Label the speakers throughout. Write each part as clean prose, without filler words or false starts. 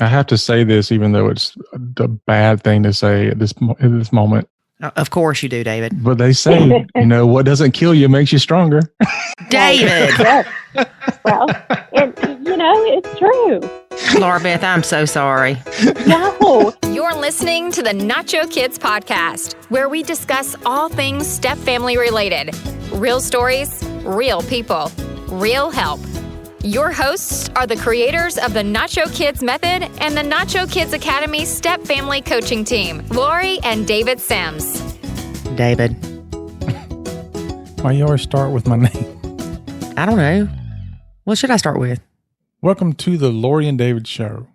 Speaker 1: I have to say this, even though it's the bad thing to say at this moment.
Speaker 2: Of course you do, David.
Speaker 1: But they say, what doesn't kill you makes you stronger.
Speaker 2: David.
Speaker 3: Yes. Well, it's true.
Speaker 2: LauraBeth, I'm so sorry.
Speaker 3: No.
Speaker 4: You're listening to the Nacho Kids Podcast, where we discuss all things step family related. Real stories, real people, real help. Your hosts are the creators of the Nacho Kids Method and the Nacho Kids Academy Step Family Coaching Team, Lori and David Sims.
Speaker 2: David.
Speaker 1: Why you always start with my name?
Speaker 2: I don't know. What should I start with?
Speaker 1: Welcome to the Lori and David Show.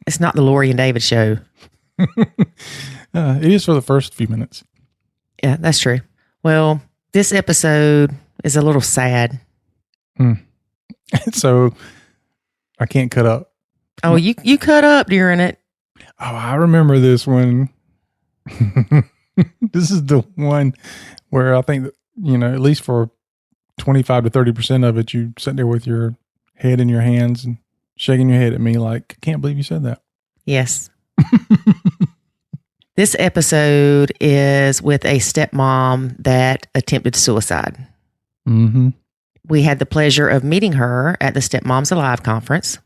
Speaker 2: It's not the Lori and David Show.
Speaker 1: It is for the first few minutes.
Speaker 2: Yeah, that's true. Well, this episode is a little sad.
Speaker 1: So I can't cut up.
Speaker 2: Oh, you cut up during it.
Speaker 1: Oh, I remember this one. This is the one where I think that, at least for 25 to 30% of it, you sit there with your head in your hands and shaking your head at me like, I can't believe you said that.
Speaker 2: Yes. This episode is with a stepmom that attempted suicide.
Speaker 1: Mm-hmm.
Speaker 2: We had the pleasure of meeting her at the Stepmoms Alive conference.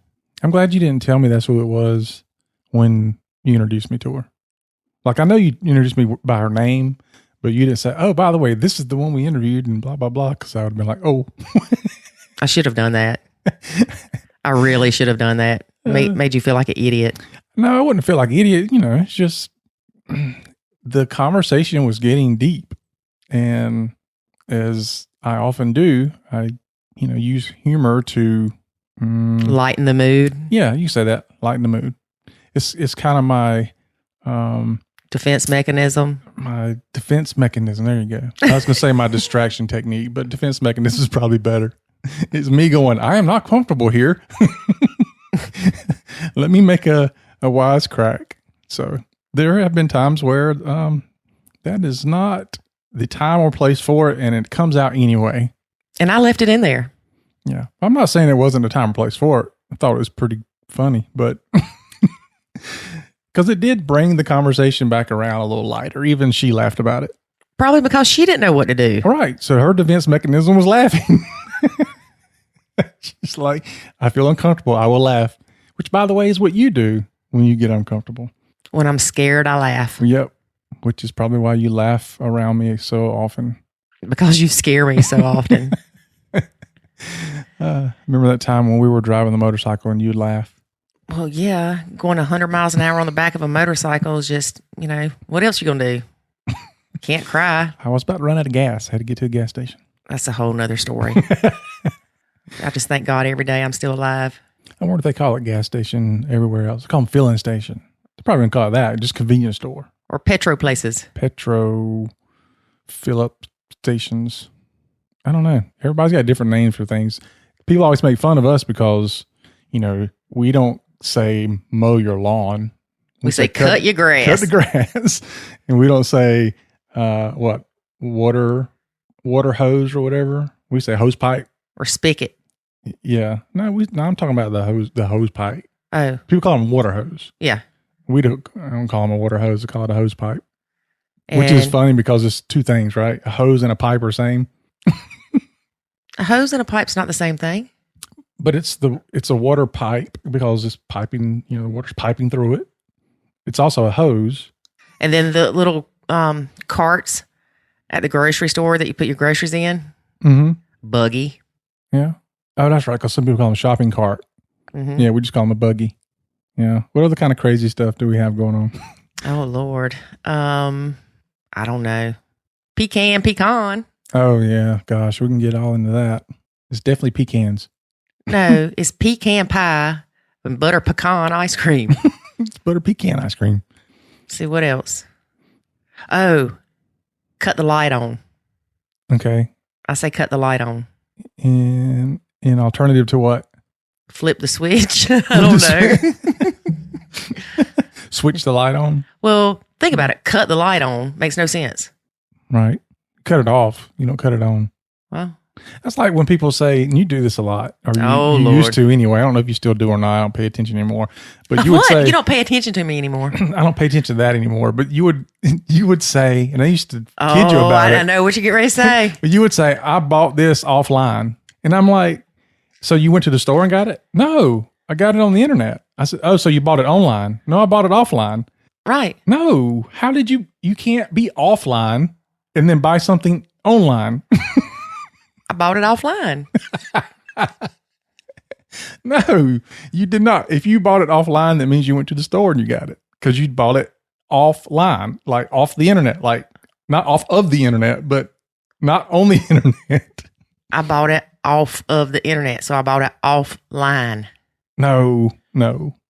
Speaker 1: I'm glad you didn't tell me that's who it was when you introduced me to her. Like, I know you introduced me by her name, but you didn't say, oh, by the way, this is the one we interviewed and blah, blah, blah. Because I would have been like, oh.
Speaker 2: I should have done that. I really should have done that. Made you feel like an idiot.
Speaker 1: No, I wouldn't feel like an idiot. It's just the conversation was getting deep. And as I often do, I, use humor to
Speaker 2: lighten the mood.
Speaker 1: Yeah, you say that, lighten the mood. It's kind of my
Speaker 2: defense mechanism.
Speaker 1: My defense mechanism. There you go. I was going to say my distraction technique, but defense mechanism is probably better. It's me going, I am not comfortable here. Let me make a wise crack. So there have been times where that is not the time or place for it, and it comes out anyway.
Speaker 2: And I left it in there.
Speaker 1: Yeah. I'm not saying it wasn't a time or place for it. I thought it was pretty funny, but because it did bring the conversation back around a little lighter. Even she laughed about it.
Speaker 2: Probably because she didn't know what to do.
Speaker 1: Right. So her defense mechanism was laughing. She's like, I feel uncomfortable. I will laugh. Which, by the way, is what you do when you get uncomfortable.
Speaker 2: When I'm scared, I laugh.
Speaker 1: Yep. Which is probably why you laugh around me so often.
Speaker 2: Because you scare me so often.
Speaker 1: Remember that time when we were driving the motorcycle and you'd laugh?
Speaker 2: Well, yeah. Going 100 miles an hour on the back of a motorcycle is just, what else you going to do? Can't cry.
Speaker 1: I was about to run out of gas. I had to get to the gas station.
Speaker 2: That's a whole nother story. I just thank God every day I'm still alive.
Speaker 1: I wonder if they call it gas station everywhere else. They call them filling station. They're probably going to call it that. Just convenience store.
Speaker 2: Or petro places.
Speaker 1: Petro fill-up stations. I don't know. Everybody's got different names for things. People always make fun of us because, we don't say mow your lawn.
Speaker 2: We say cut your grass.
Speaker 1: Cut the grass. And we don't say, water hose or whatever. We say hose pipe.
Speaker 2: Or spigot.
Speaker 1: Yeah. No, I'm talking about the hose pipe.
Speaker 2: Oh.
Speaker 1: People call them water hose.
Speaker 2: Yeah.
Speaker 1: I don't call them a water hose. I call it a hose pipe. Which is funny because it's two things, right? A hose and a pipe are same.
Speaker 2: A hose and a pipe's not the same thing.
Speaker 1: But it's a water pipe because it's piping, the water's piping through it. It's also a hose.
Speaker 2: And then the little carts at the grocery store that you put your groceries in.
Speaker 1: Mm-hmm.
Speaker 2: Buggy.
Speaker 1: Yeah. Oh, that's right. Because some people call them a shopping cart.
Speaker 2: Mm-hmm.
Speaker 1: Yeah, we just call them a buggy. Yeah. What other kind of crazy stuff do we have going on?
Speaker 2: Oh, Lord. I don't know. Pecan.
Speaker 1: Oh, yeah. Gosh, we can get all into that. It's definitely pecans.
Speaker 2: No, it's pecan pie and butter pecan ice cream.
Speaker 1: It's butter pecan ice cream.
Speaker 2: See, what else? Oh, cut the light on.
Speaker 1: Okay.
Speaker 2: I say cut the light on.
Speaker 1: And in alternative to what?
Speaker 2: Flip the switch. I don't know.
Speaker 1: Switch the light on?
Speaker 2: Well, think about it. Cut the light on. Makes no sense.
Speaker 1: Right. Cut it off. You don't cut it on.
Speaker 2: Well,
Speaker 1: That's like when people say, and you do this a lot, or you
Speaker 2: Lord.
Speaker 1: used to anyway. I don't know if you still do or not. I don't pay attention anymore. But you would
Speaker 2: What?
Speaker 1: say,
Speaker 2: You don't pay attention to me anymore.
Speaker 1: I don't pay attention to that anymore. But you would say, and I used to kid you about it.
Speaker 2: I know what you get ready to say.
Speaker 1: But you would say, I bought this offline. And I'm like, so you went to the store and got it? No, I got it on the internet. I said, oh, so you bought it online? No, I bought it offline.
Speaker 2: Right.
Speaker 1: No, how did you can't be offline and then buy something online.
Speaker 2: I bought it offline.
Speaker 1: No, you did not. If you bought it offline, that means you went to the store and you got it because you bought it offline, like off the internet, like not off of the internet, but not on the internet.
Speaker 2: I bought it off of the internet, so I bought it offline.
Speaker 1: No.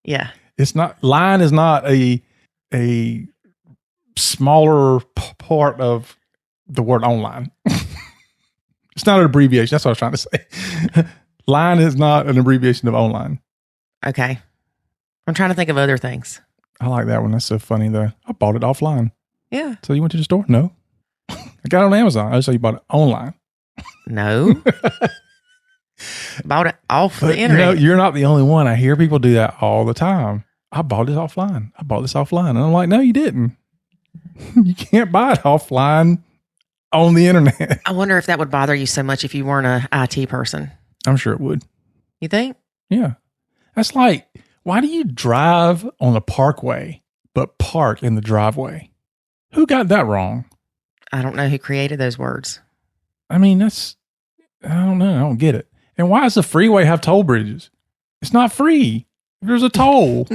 Speaker 2: Yeah.
Speaker 1: It's not. Line is not a smaller part of the word online. It's not an abbreviation. That's what I was trying to say. Line is not an abbreviation of online.
Speaker 2: Okay. I'm trying to think of other things.
Speaker 1: I like that one. That's so funny though. I bought it offline.
Speaker 2: Yeah.
Speaker 1: So you went to the store? No. I got it on Amazon. Oh, so you bought it online.
Speaker 2: No. Bought it off the internet.
Speaker 1: You know, you're not the only one. I hear people do that all the time. I bought it offline. I bought this offline. And I'm like, no, you didn't. You can't buy it offline on the internet.
Speaker 2: I wonder if that would bother you so much if you weren't an IT person.
Speaker 1: I'm sure it would.
Speaker 2: You think?
Speaker 1: Yeah. That's like, why do you drive on the parkway, but park in the driveway? Who got that wrong?
Speaker 2: I don't know who created those words.
Speaker 1: I mean, I don't know. I don't get it. And why does the freeway have toll bridges? It's not free. There's a toll.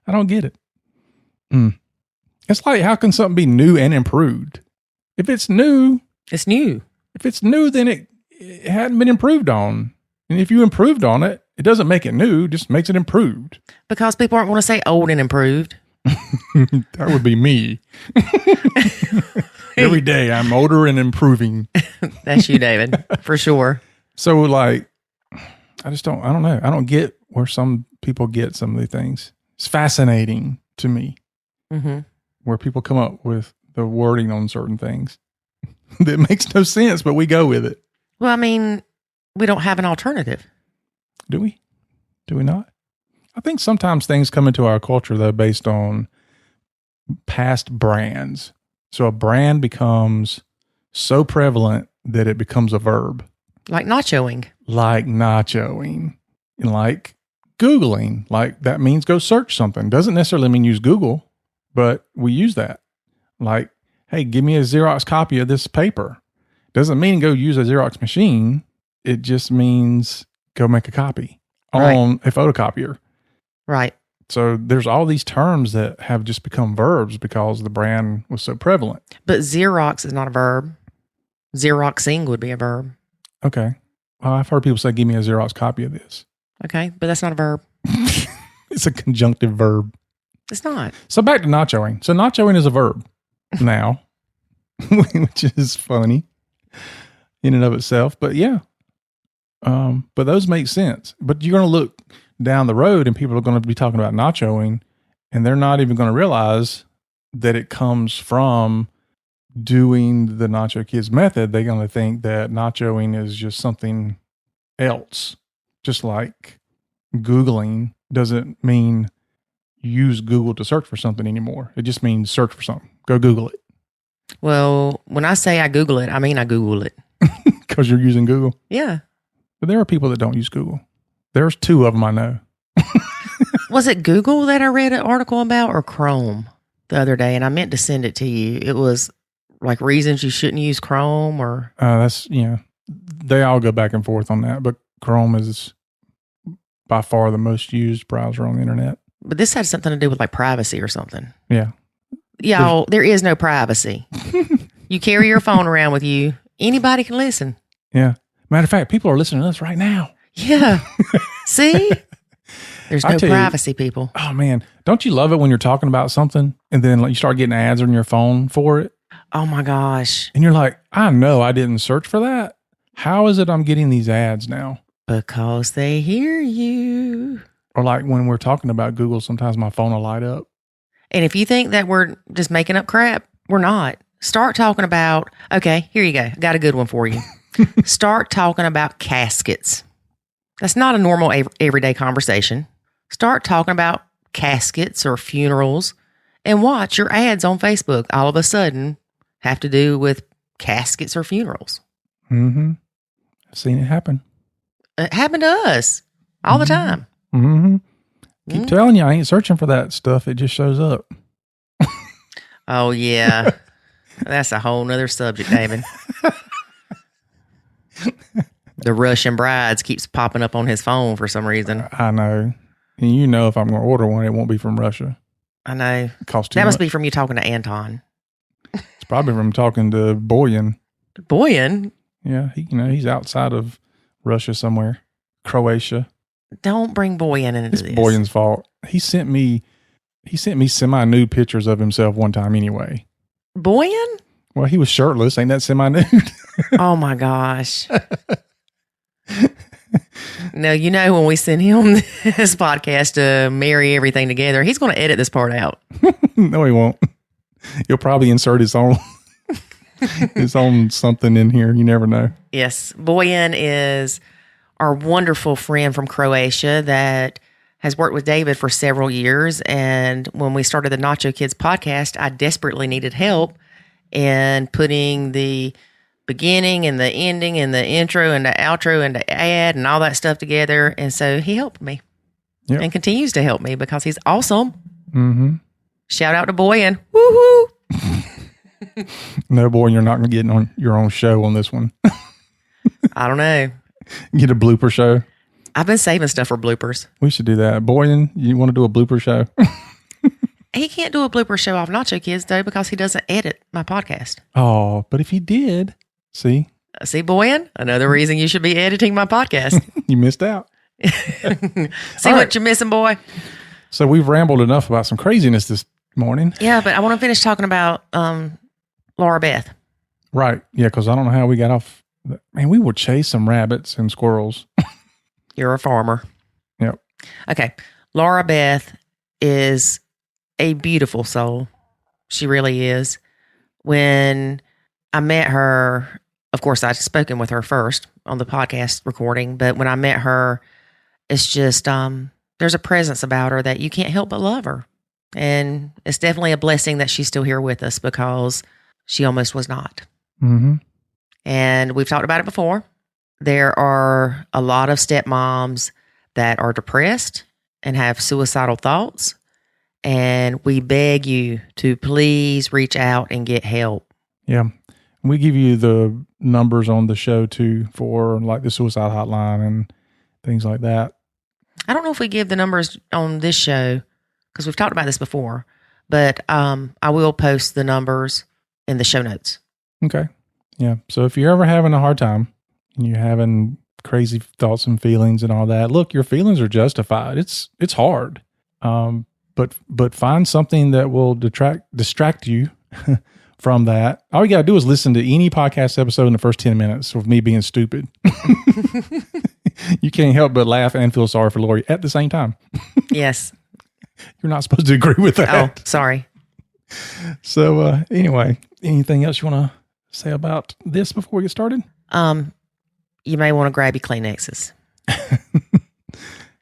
Speaker 1: I don't get it. It's like, how can something be new and improved? If it's new,
Speaker 2: it's new.
Speaker 1: If it's new, then it hadn't been improved on. And if you improved on it, it doesn't make it new, just makes it improved.
Speaker 2: Because people aren't going to say old and improved.
Speaker 1: That would be me. Every day I'm older and improving.
Speaker 2: That's you, David, for sure.
Speaker 1: So like, I don't know. I don't get where some people get some of the things. It's fascinating to me where people come up with the wording on certain things that makes no sense, but we go with it.
Speaker 2: Well, I mean, we don't have an alternative.
Speaker 1: Do we? Do we not? I think sometimes things come into our culture, though, based on past brands. So a brand becomes so prevalent that it becomes a verb.
Speaker 2: Like nachoing.
Speaker 1: Like nachoing. And like Googling. Like that means go search something. Doesn't necessarily mean use Google, but we use that. Like, hey, give me a Xerox copy of this paper. Doesn't mean go use a Xerox machine. It just means go make a copy on a photocopier. Right. So there's all these terms that have just become verbs because the brand was so prevalent.
Speaker 2: But Xerox is not a verb. Xeroxing would be a verb.
Speaker 1: Okay. Well, I've heard people say, give me a Xerox copy of this.
Speaker 2: Okay. But that's not a verb.
Speaker 1: It's a conjunctive verb.
Speaker 2: It's not.
Speaker 1: So back to nachoing. So nachoing is a verb now, which is funny in and of itself. But yeah. But those make sense. But you're going to look down the road and people are going to be talking about nachoing and they're not even going to realize that it comes from doing the Nacho Kids method. They're going to think that nachoing is just something else. Just like Googling doesn't mean use Google to search for something anymore. It just means search for something. Go Google it.
Speaker 2: Well, when I say I Google it, I mean I Google it.
Speaker 1: Because you're using Google?
Speaker 2: Yeah.
Speaker 1: But there are people that don't use Google. There's two of them I know.
Speaker 2: Was it Google that I read an article about or Chrome the other day? And I meant to send it to you. It was like reasons you shouldn't use Chrome or...
Speaker 1: That's, they all go back and forth on that. But Chrome is by far the most used browser on the internet.
Speaker 2: But this had something to do with like privacy or something.
Speaker 1: Yeah.
Speaker 2: Y'all, there is no privacy. You carry your phone around with you. Anybody can listen.
Speaker 1: Yeah. Matter of fact, people are listening to us right now.
Speaker 2: Yeah. See? There's no privacy, people.
Speaker 1: Oh, man. Don't you love it when you're talking about something and then you start getting ads on your phone for it?
Speaker 2: Oh, my gosh.
Speaker 1: And you're like, I know I didn't search for that. How is it I'm getting these ads now?
Speaker 2: Because they hear you.
Speaker 1: Or like when we're talking about Google, sometimes my phone will light up.
Speaker 2: And if you think that we're just making up crap, we're not. Start talking about, okay, here you go. Got a good one for you. Start talking about caskets. That's not a normal everyday conversation. Start talking about caskets or funerals and watch your ads on Facebook all of a sudden have to do with caskets or funerals.
Speaker 1: Mm-hmm. I've seen it happen.
Speaker 2: It happened to us all the time.
Speaker 1: Mm-hmm. Keep telling you, I ain't searching for that stuff. It just shows up.
Speaker 2: Oh, yeah. That's a whole nother subject, David. The Russian brides keeps popping up on his phone for some reason.
Speaker 1: I know. And you know if I'm going to order one, it won't be from Russia.
Speaker 2: I know.
Speaker 1: It costs too
Speaker 2: That must
Speaker 1: much.
Speaker 2: be from you talking to Anton.
Speaker 1: It's probably from talking to Boyan.
Speaker 2: Boyan?
Speaker 1: Yeah, he's outside of Russia somewhere. Croatia.
Speaker 2: Don't bring Boyan into
Speaker 1: It's
Speaker 2: this.
Speaker 1: Boyan's fault. He sent me semi-nude pictures of himself one time anyway.
Speaker 2: Boyan?
Speaker 1: Well, he was shirtless. Ain't that semi-nude?
Speaker 2: Oh, my gosh. No, you know when we send him this podcast to marry everything together, he's going to edit this part out.
Speaker 1: No, he won't. He'll probably insert his own something in here. You never know.
Speaker 2: Yes. Boyan is our wonderful friend from Croatia that has worked with David for several years. And when we started the Nacho Kids podcast, I desperately needed help in putting the beginning and the ending and the intro and the outro and the ad and all that stuff together. And so he helped me and continues to help me because he's awesome.
Speaker 1: Mm-hmm.
Speaker 2: Shout out to Boyan. Woohoo!
Speaker 1: No, boy, you're not going to get on your own show on this one.
Speaker 2: I don't know.
Speaker 1: Get a blooper show.
Speaker 2: I've been saving stuff for bloopers.
Speaker 1: We should do that. Boyan, you want to do a blooper show?
Speaker 2: He can't do a blooper show off Nacho Kids, though, because he doesn't edit my podcast.
Speaker 1: Oh, but if he did, see,
Speaker 2: Boyan? Another reason you should be editing my podcast.
Speaker 1: you missed out.
Speaker 2: See what you're missing, boy?
Speaker 1: So we've rambled enough about some craziness this morning.
Speaker 2: Yeah, but I want to finish talking about LauraBeth.
Speaker 1: Right. Yeah, because I don't know how we got off. Man, we would chase some rabbits and squirrels.
Speaker 2: You're a farmer.
Speaker 1: Yep.
Speaker 2: Okay. LauraBeth is a beautiful soul. She really is. When I met her, of course, I'd spoken with her first on the podcast recording, but when I met her, it's just, there's a presence about her that you can't help but love her. And it's definitely a blessing that she's still here with us because she almost was not.
Speaker 1: Mm-hmm.
Speaker 2: And we've talked about it before. There are a lot of stepmoms that are depressed and have suicidal thoughts. And we beg you to please reach out and get help.
Speaker 1: Yeah. We give you the numbers on the show too for like the suicide hotline and things like that.
Speaker 2: I don't know if we give the numbers on this show because we've talked about this before, but I will post the numbers in the show notes.
Speaker 1: Okay. Yeah. So if you're ever having a hard time and you're having crazy thoughts and feelings and all that, look, your feelings are justified. It's hard. But find something that will distract you from that. All you got to do is listen to any podcast episode in the first 10 minutes of me being stupid. You can't help but laugh and feel sorry for Lori at the same time.
Speaker 2: Yes.
Speaker 1: You're not supposed to agree with that.
Speaker 2: Oh, sorry.
Speaker 1: So anyway, anything else you want to say about this before we get started?
Speaker 2: You may want to grab your Kleenexes.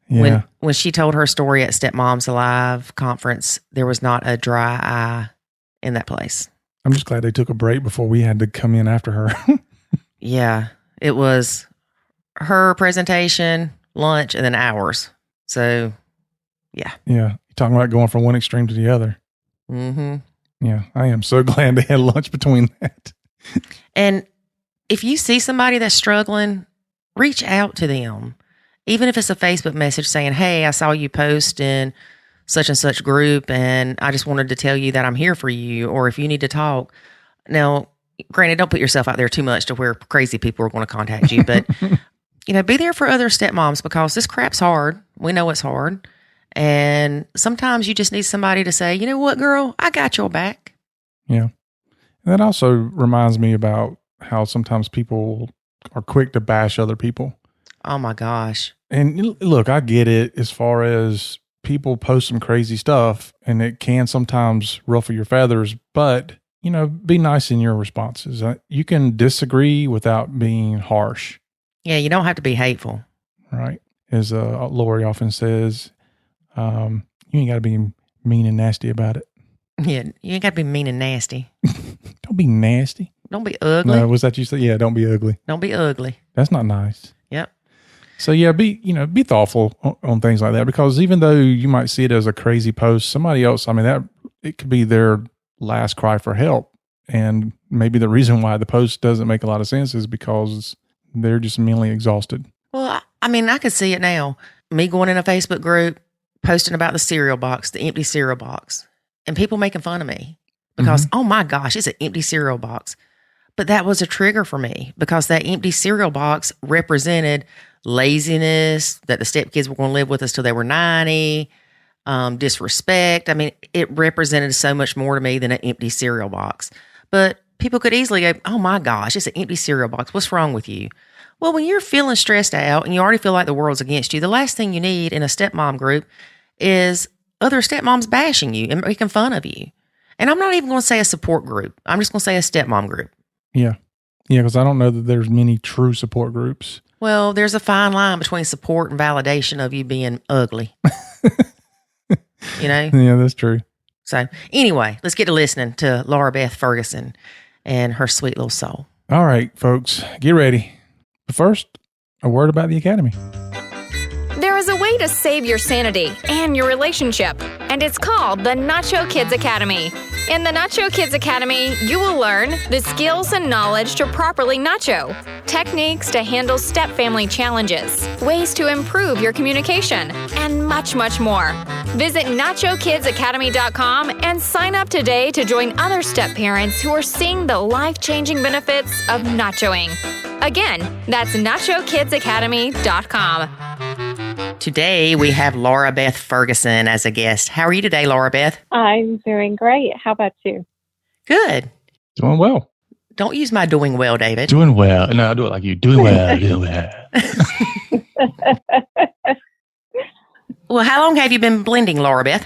Speaker 1: Yeah.
Speaker 2: When she told her story at Stepmoms Alive conference, there was not a dry eye in that place.
Speaker 1: I'm just glad they took a break before we had to come in after her.
Speaker 2: Yeah. It was her presentation, lunch, and then ours. So, yeah.
Speaker 1: Yeah. You're talking about going from one extreme to the other.
Speaker 2: Mm-hmm.
Speaker 1: Yeah. I am so glad they had lunch between that.
Speaker 2: And if you see somebody that's struggling, reach out to them. Even if it's a Facebook message saying, hey, I saw you post in such and such group and I just wanted to tell you that I'm here for you, or if you need to talk. Now, granted, don't put yourself out there too much to where crazy people are going to contact you, but be there for other stepmoms because this crap's hard. We know it's hard. And sometimes you just need somebody to say, you know what, girl, I got your back.
Speaker 1: Yeah. And that also reminds me about how sometimes people are quick to bash other people.
Speaker 2: Oh my gosh.
Speaker 1: And look, I get it as far as people post some crazy stuff and it can sometimes ruffle your feathers, but be nice in your responses. You can disagree without being harsh.
Speaker 2: Yeah, you don't have to be hateful.
Speaker 1: Right. As Lori often says, you ain't got to be mean and nasty about it.
Speaker 2: Yeah, you ain't got to be mean and nasty.
Speaker 1: Don't be nasty.
Speaker 2: Don't be ugly.
Speaker 1: No, was that you said? Yeah, don't be ugly.
Speaker 2: Don't be ugly.
Speaker 1: That's not nice.
Speaker 2: Yep.
Speaker 1: So yeah, be thoughtful on things like that, because even though you might see it as a crazy post, somebody else, that it could be their last cry for help. And maybe the reason why the post doesn't make a lot of sense is because they're just mentally exhausted.
Speaker 2: Well, I could see it now. Me going in a Facebook group, posting about the cereal box, the empty cereal box, and people making fun of me because, oh my gosh, it's an empty cereal box. But that was a trigger for me because that empty cereal box represented laziness, that the stepkids were going to live with us till they were 90, disrespect. It represented so much more to me than an empty cereal box. But people could easily go, oh my gosh, it's an empty cereal box. What's wrong with you? Well, when you're feeling stressed out and you already feel like the world's against you, the last thing you need in a stepmom group is other stepmoms bashing you and making fun of you. And I'm not even going to say a support group. I'm just going to say a stepmom group.
Speaker 1: Yeah. Yeah, because I don't know that there's many true support groups.
Speaker 2: Well, there's a fine line between support and validation of you being ugly.
Speaker 1: Yeah, that's true.
Speaker 2: So anyway, let's get to listening to LauraBeth Ferguson and her sweet little soul.
Speaker 1: All right, folks, get ready. But first, a word about the Academy.
Speaker 4: There is a way to save your sanity and your relationship, and it's called the Nacho Kids Academy. In the Nacho Kids Academy, you will learn the skills and knowledge to properly nacho, techniques to handle step-family challenges, ways to improve your communication, and much, much more. Visit NachoKidsAcademy.com and sign up today to join other step-parents who are seeing the life-changing benefits of nachoing. Again, that's NachoKidsAcademy.com.
Speaker 2: Today, we have LauraBeth Ferguson as a guest. How are you today, LauraBeth?
Speaker 3: I'm doing great. How about you?
Speaker 2: Good.
Speaker 1: Doing well.
Speaker 2: Don't use my doing well, David.
Speaker 1: Doing well. No, I'll do it like you. Doing well. Doing well.
Speaker 2: Well, how long have you been blending, LauraBeth?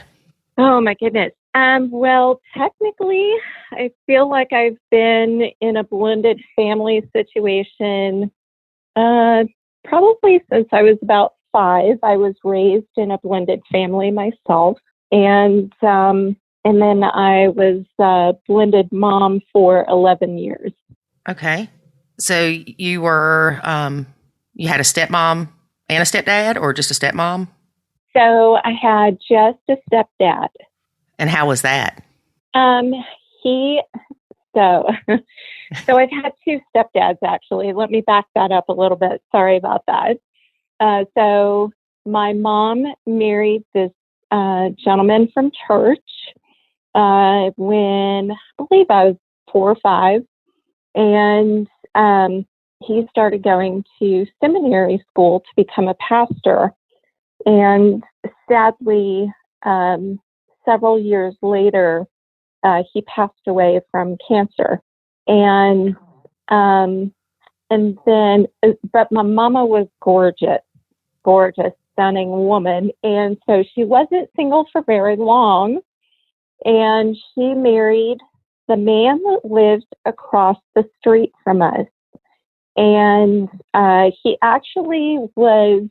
Speaker 3: Oh, my goodness. Well, technically, I feel like I've been in a blended family situation probably since I was about 5. I was raised in a blended family myself. And then I was a blended mom for 11 years.
Speaker 2: Okay. So you were, you had a stepmom and a stepdad, or just a stepmom?
Speaker 3: So I had just a stepdad.
Speaker 2: And how was that?
Speaker 3: So I've had 2 stepdads, actually. Let me back that up a little bit. Sorry about that. So my mom married this gentleman from church when I believe I was 4 or 5. And he started going to seminary school to become a pastor. And sadly, several years later, he passed away from cancer. And then, but my mama was gorgeous, stunning woman. And so she wasn't single for very long. And she married the man that lived across the street from us. And he actually was,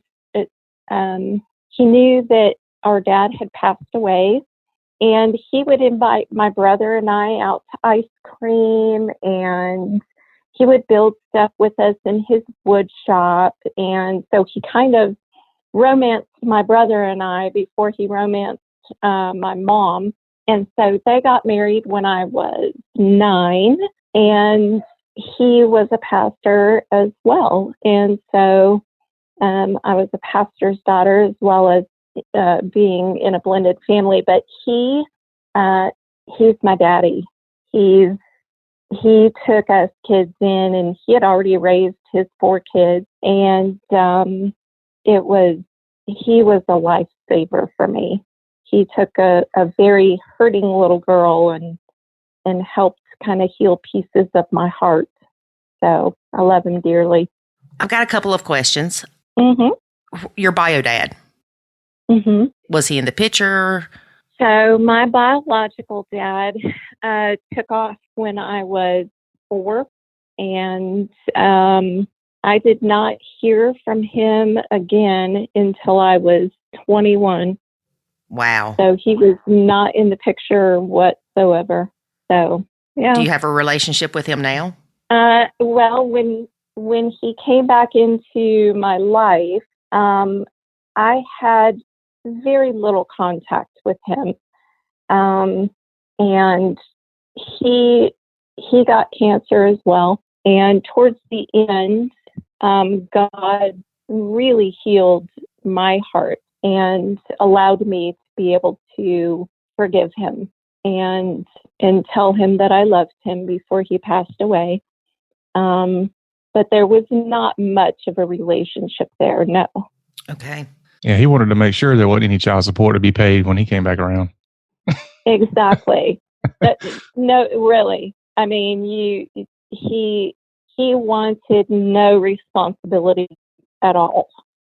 Speaker 3: he knew that our dad had passed away. And he would invite my brother and I out to ice cream, and he would build stuff with us in his wood shop. And so he kind of romanced my brother and I before he romanced my mom. And so they got married when I was 9, and he was a pastor as well. And so I was a pastor's daughter as well as being in a blended family, but he's my daddy. He took us kids in, and he had already raised his 4 kids, and he was a lifesaver for me. He took a very hurting little girl and helped kind of heal pieces of my heart. So I love him dearly.
Speaker 2: I've got a couple of questions.
Speaker 3: Mm-hmm.
Speaker 2: Your bio dad.
Speaker 3: Mm-hmm.
Speaker 2: Was he in the picture?
Speaker 3: So my biological dad took off when I was 4, and I did not hear from him again until I was 21.
Speaker 2: Wow.
Speaker 3: So he was not in the picture whatsoever. So, yeah.
Speaker 2: Do you have a relationship with him now?
Speaker 3: Well, when he came back into my life, I had very little contact with him. And he got cancer as well. And towards the end, God really healed my heart and allowed me to be able to forgive him and tell him that I loved him before he passed away. But there was not much of a relationship there, no.
Speaker 2: Okay.
Speaker 1: Yeah, he wanted to make sure there wasn't any child support to be paid when he came back around.
Speaker 3: Exactly. No, really. I mean, he wanted no responsibility at all.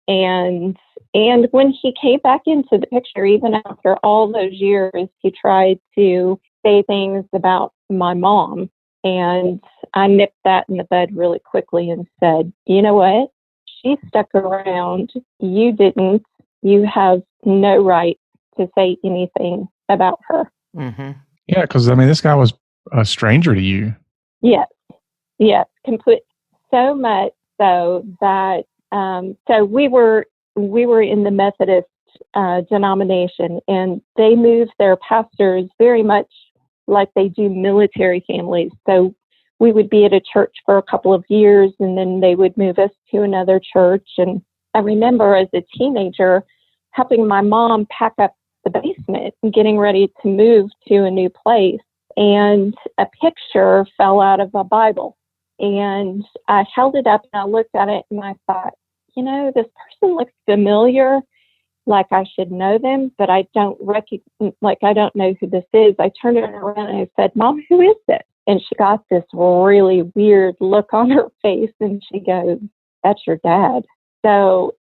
Speaker 3: And when he came back into the picture, even after all those years, he tried to say things about my mom. And I nipped that in the bud really quickly and said, you know what? She stuck around. You didn't. You have no right to say anything about her.
Speaker 2: Mm-hmm.
Speaker 1: Yeah, because, I mean, this guy was a stranger to you.
Speaker 3: Yes, complete. So much so that so we were in the Methodist denomination, and they moved their pastors very much like they do military families. So we would be at a church for a couple of years, and then they would move us to another church. And I remember as a teenager helping my mom pack up the basement and getting ready to move to a new place. And a picture fell out of a Bible. And I held it up and I looked at it and I thought, you know, this person looks familiar, like I should know them, but I don't I don't know who this is. I turned it around and I said, Mom, who is this? And she got this really weird look on her face and she goes, that's your dad. So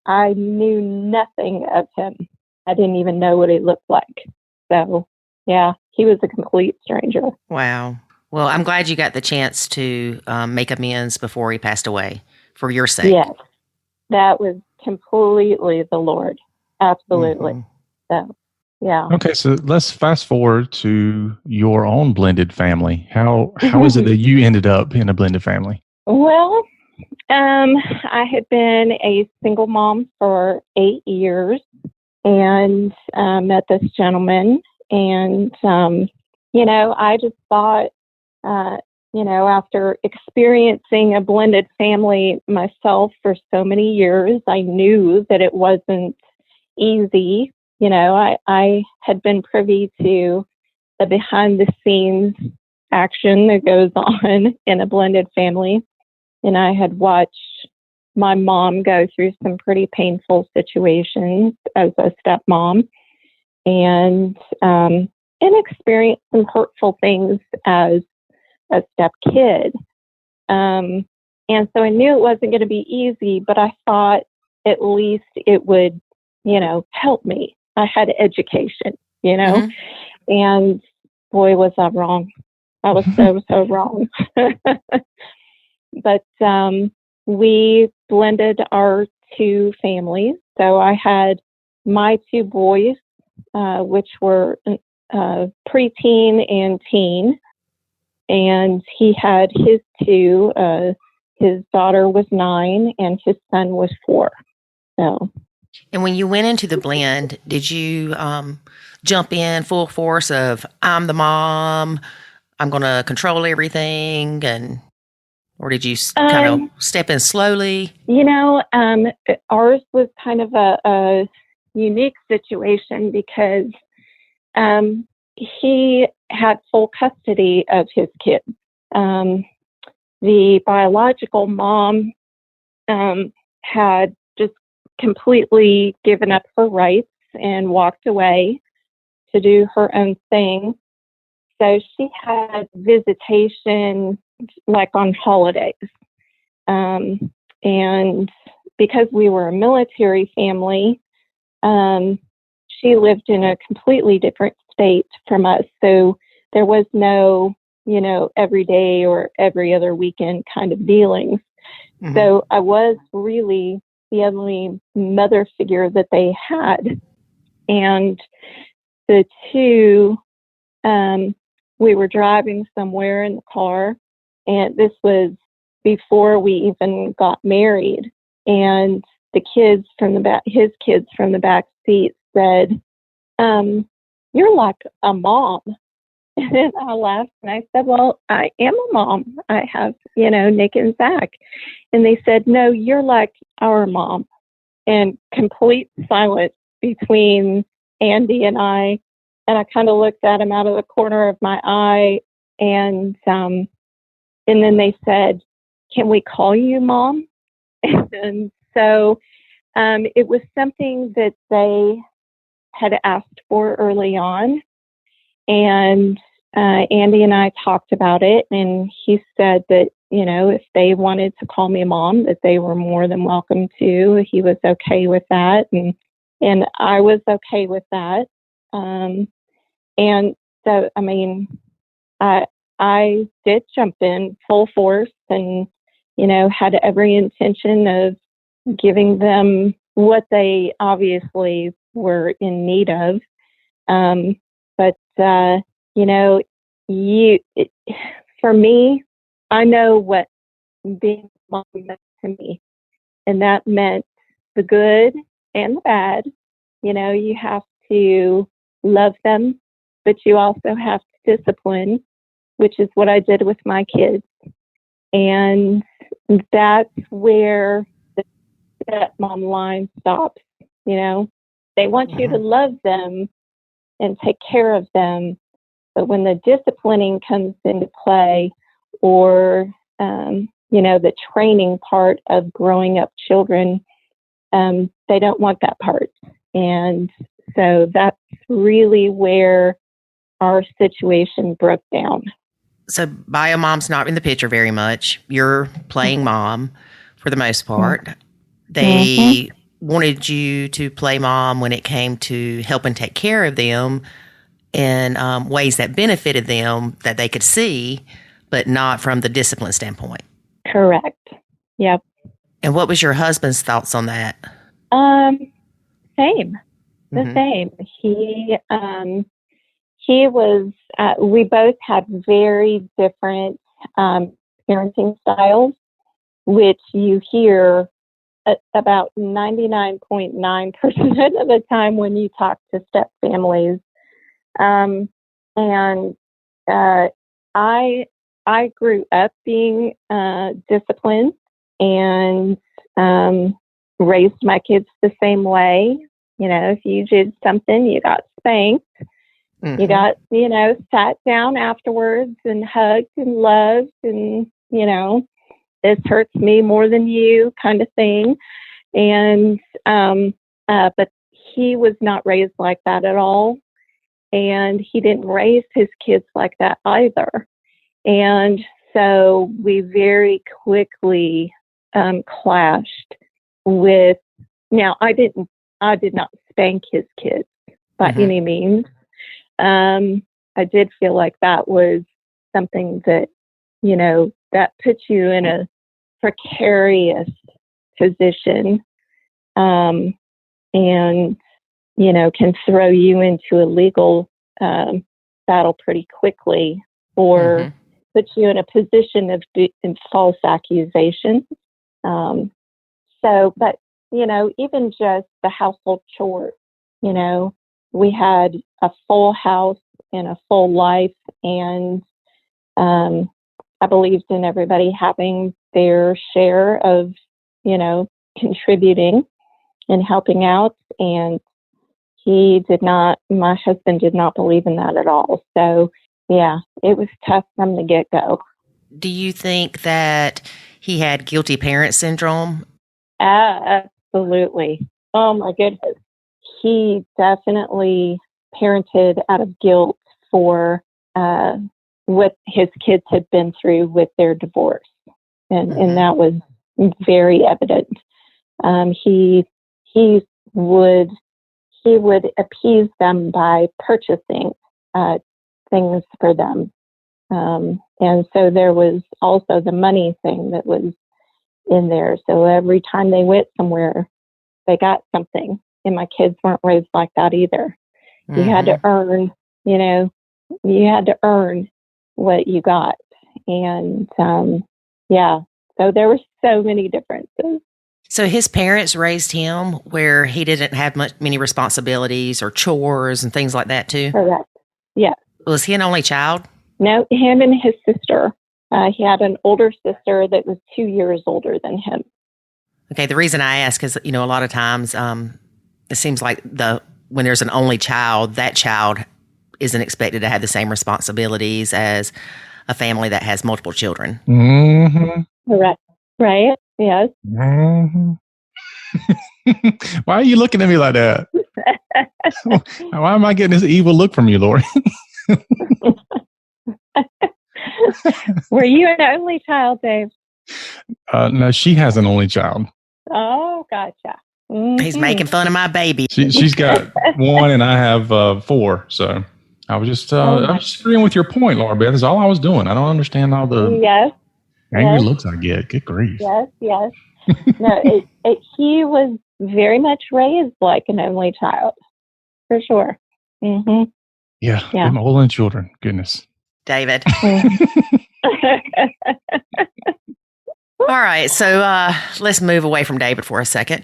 Speaker 3: I knew nothing of him. I didn't even know what he looked like. So, yeah, he was a complete stranger.
Speaker 2: Wow. Well, I'm glad you got the chance to make amends before he passed away for your sake.
Speaker 3: Yes, that was completely the Lord. Absolutely.
Speaker 2: Mm-hmm.
Speaker 3: So, yeah.
Speaker 1: Okay, so let's fast forward to your own blended family. How is it that you ended up in a blended family?
Speaker 3: Well, I had been a single mom for 8 years and met this gentleman. And, I just thought, after experiencing a blended family myself for so many years, I knew that it wasn't easy. I had been privy to the behind the scenes action that goes on in a blended family. And I had watched my mom go through some pretty painful situations as a stepmom and experience some hurtful things as a stepkid. And so I knew it wasn't going to be easy, but I thought at least it would, help me. I had education,
Speaker 2: Mm-hmm.
Speaker 3: and boy, was I wrong. I was so wrong. But we blended our two families. So I had my two boys, which were preteen and teen, and he had his two. His daughter was 9, and his son was 4. So.
Speaker 2: And when you went into the blend, did you jump in full force of I'm the mom, I'm going to control everything, or did you kind of step in slowly?
Speaker 3: Ours was kind of a unique situation because he had full custody of his kids. The biological mom had just completely given up her rights and walked away to do her own thing. So she had visitation like on holidays. And because we were a military family, she lived in a completely different state from us. So there was no every day or every other weekend kind of dealings.
Speaker 2: Mm-hmm.
Speaker 3: So I was really the only mother figure that they had. And the two, we were driving somewhere in the car, and this was before we even got married. And the kids from the back, his kids from the back seat said, "You're like a mom." And then I laughed and I said, "Well, I am a mom. I have, Nick and Zach." And they said, "No, you're like our mom." And complete silence between Andy and I. And I kind of looked at him out of the corner of my eye. And then they said, "Can we call you Mom?" And so it was something that they had asked for early on. And Andy and I talked about it, and he said that, if they wanted to call me Mom, that they were more than welcome to. He was okay with that. And I was okay with that. And so, I did jump in full force and, had every intention of giving them what they obviously were in need of. But for me, I know what being a mom meant to me. And that meant the good and the bad. You have to love them, but you also have to discipline, which is what I did with my kids. And that's where the stepmom line stops. They want you to love them and take care of them. But when the disciplining comes into play, or, the training part of growing up children, they don't want that part. And so that's really where our situation broke down.
Speaker 2: So bio mom's not in the picture very much. You're playing mom for the most part. They wanted you to play mom when it came to helping take care of them in ways that benefited them that they could see, but not from the discipline standpoint.
Speaker 3: Correct. Yep.
Speaker 2: And what was your husband's thoughts on that?
Speaker 3: Same. The same. He was, we both had very different parenting styles, which you hear about 99.9% of the time when you talk to step families. And I grew up being disciplined and raised my kids the same way. If you did something, you got spanked. You got, sat down afterwards and hugged and loved and, this hurts me more than you kind of thing. And, but he was not raised like that at all. And he didn't raise his kids like that either. And so we very quickly clashed with, now I did not spank his kids by any means. I did feel like that was something that, that puts you in a precarious position, and, can throw you into a legal battle pretty quickly, or put you in a position of false accusation. But, even just the household chores, we had a full house and a full life, and I believed in everybody having their share of, contributing and helping out. And my husband did not believe in that at all. So, yeah, it was tough from the get-go.
Speaker 2: Do you think that he had guilty parent syndrome?
Speaker 3: Absolutely. Oh, my goodness. He definitely parented out of guilt for what his kids had been through with their divorce. And that was very evident. He would appease them by purchasing things for them. And so there was also the money thing that was in there. So every time they went somewhere, they got something. And my kids weren't raised like that either. You had to earn, you had to earn what you got. And so there were so many differences.
Speaker 2: So his parents raised him where he didn't have many responsibilities or chores and things like that too?
Speaker 3: Correct. Yeah.
Speaker 2: Was he an only child?
Speaker 3: No, him and his sister. He had an older sister that was 2 years older than him.
Speaker 2: Okay. The reason I ask is, a lot of times it seems like when there's an only child, that child isn't expected to have the same responsibilities as a family that has multiple children.
Speaker 1: Mm-hmm.
Speaker 3: Correct. Right? Yes.
Speaker 1: Mm-hmm. Why are you looking at me like that? Why am I getting this evil look from you, Lori?
Speaker 3: Were you an only child, Dave?
Speaker 1: No, she has an only child.
Speaker 3: Oh, gotcha. Mm-hmm.
Speaker 2: He's making fun of my baby.
Speaker 1: She's got one and I have 4. So I was just agreeing with your point, LauraBeth. That's all I was doing. I don't understand all the angry looks I get. Good grief.
Speaker 3: Yes. No, he was very much raised like an only child, for sure. Mm-hmm.
Speaker 1: Yeah. Them older children. Goodness.
Speaker 2: David. All right. So let's move away from David for a second.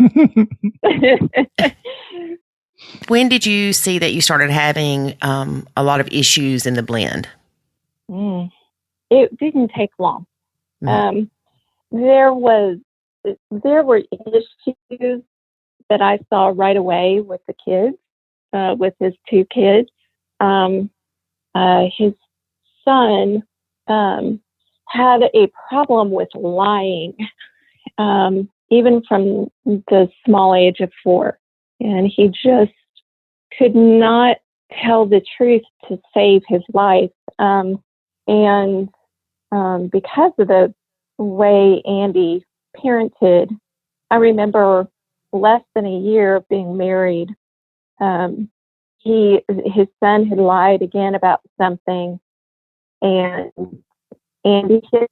Speaker 2: When did you see that you started having a lot of issues in the blend?
Speaker 3: It didn't take long. There were issues that I saw right away with the kids, with his 2 kids. His son had a problem with lying, even from the small age of 4. And he just could not tell the truth to save his life. And because of the way Andy parented, I remember less than a year of being married, his son had lied again about something, and Andy said,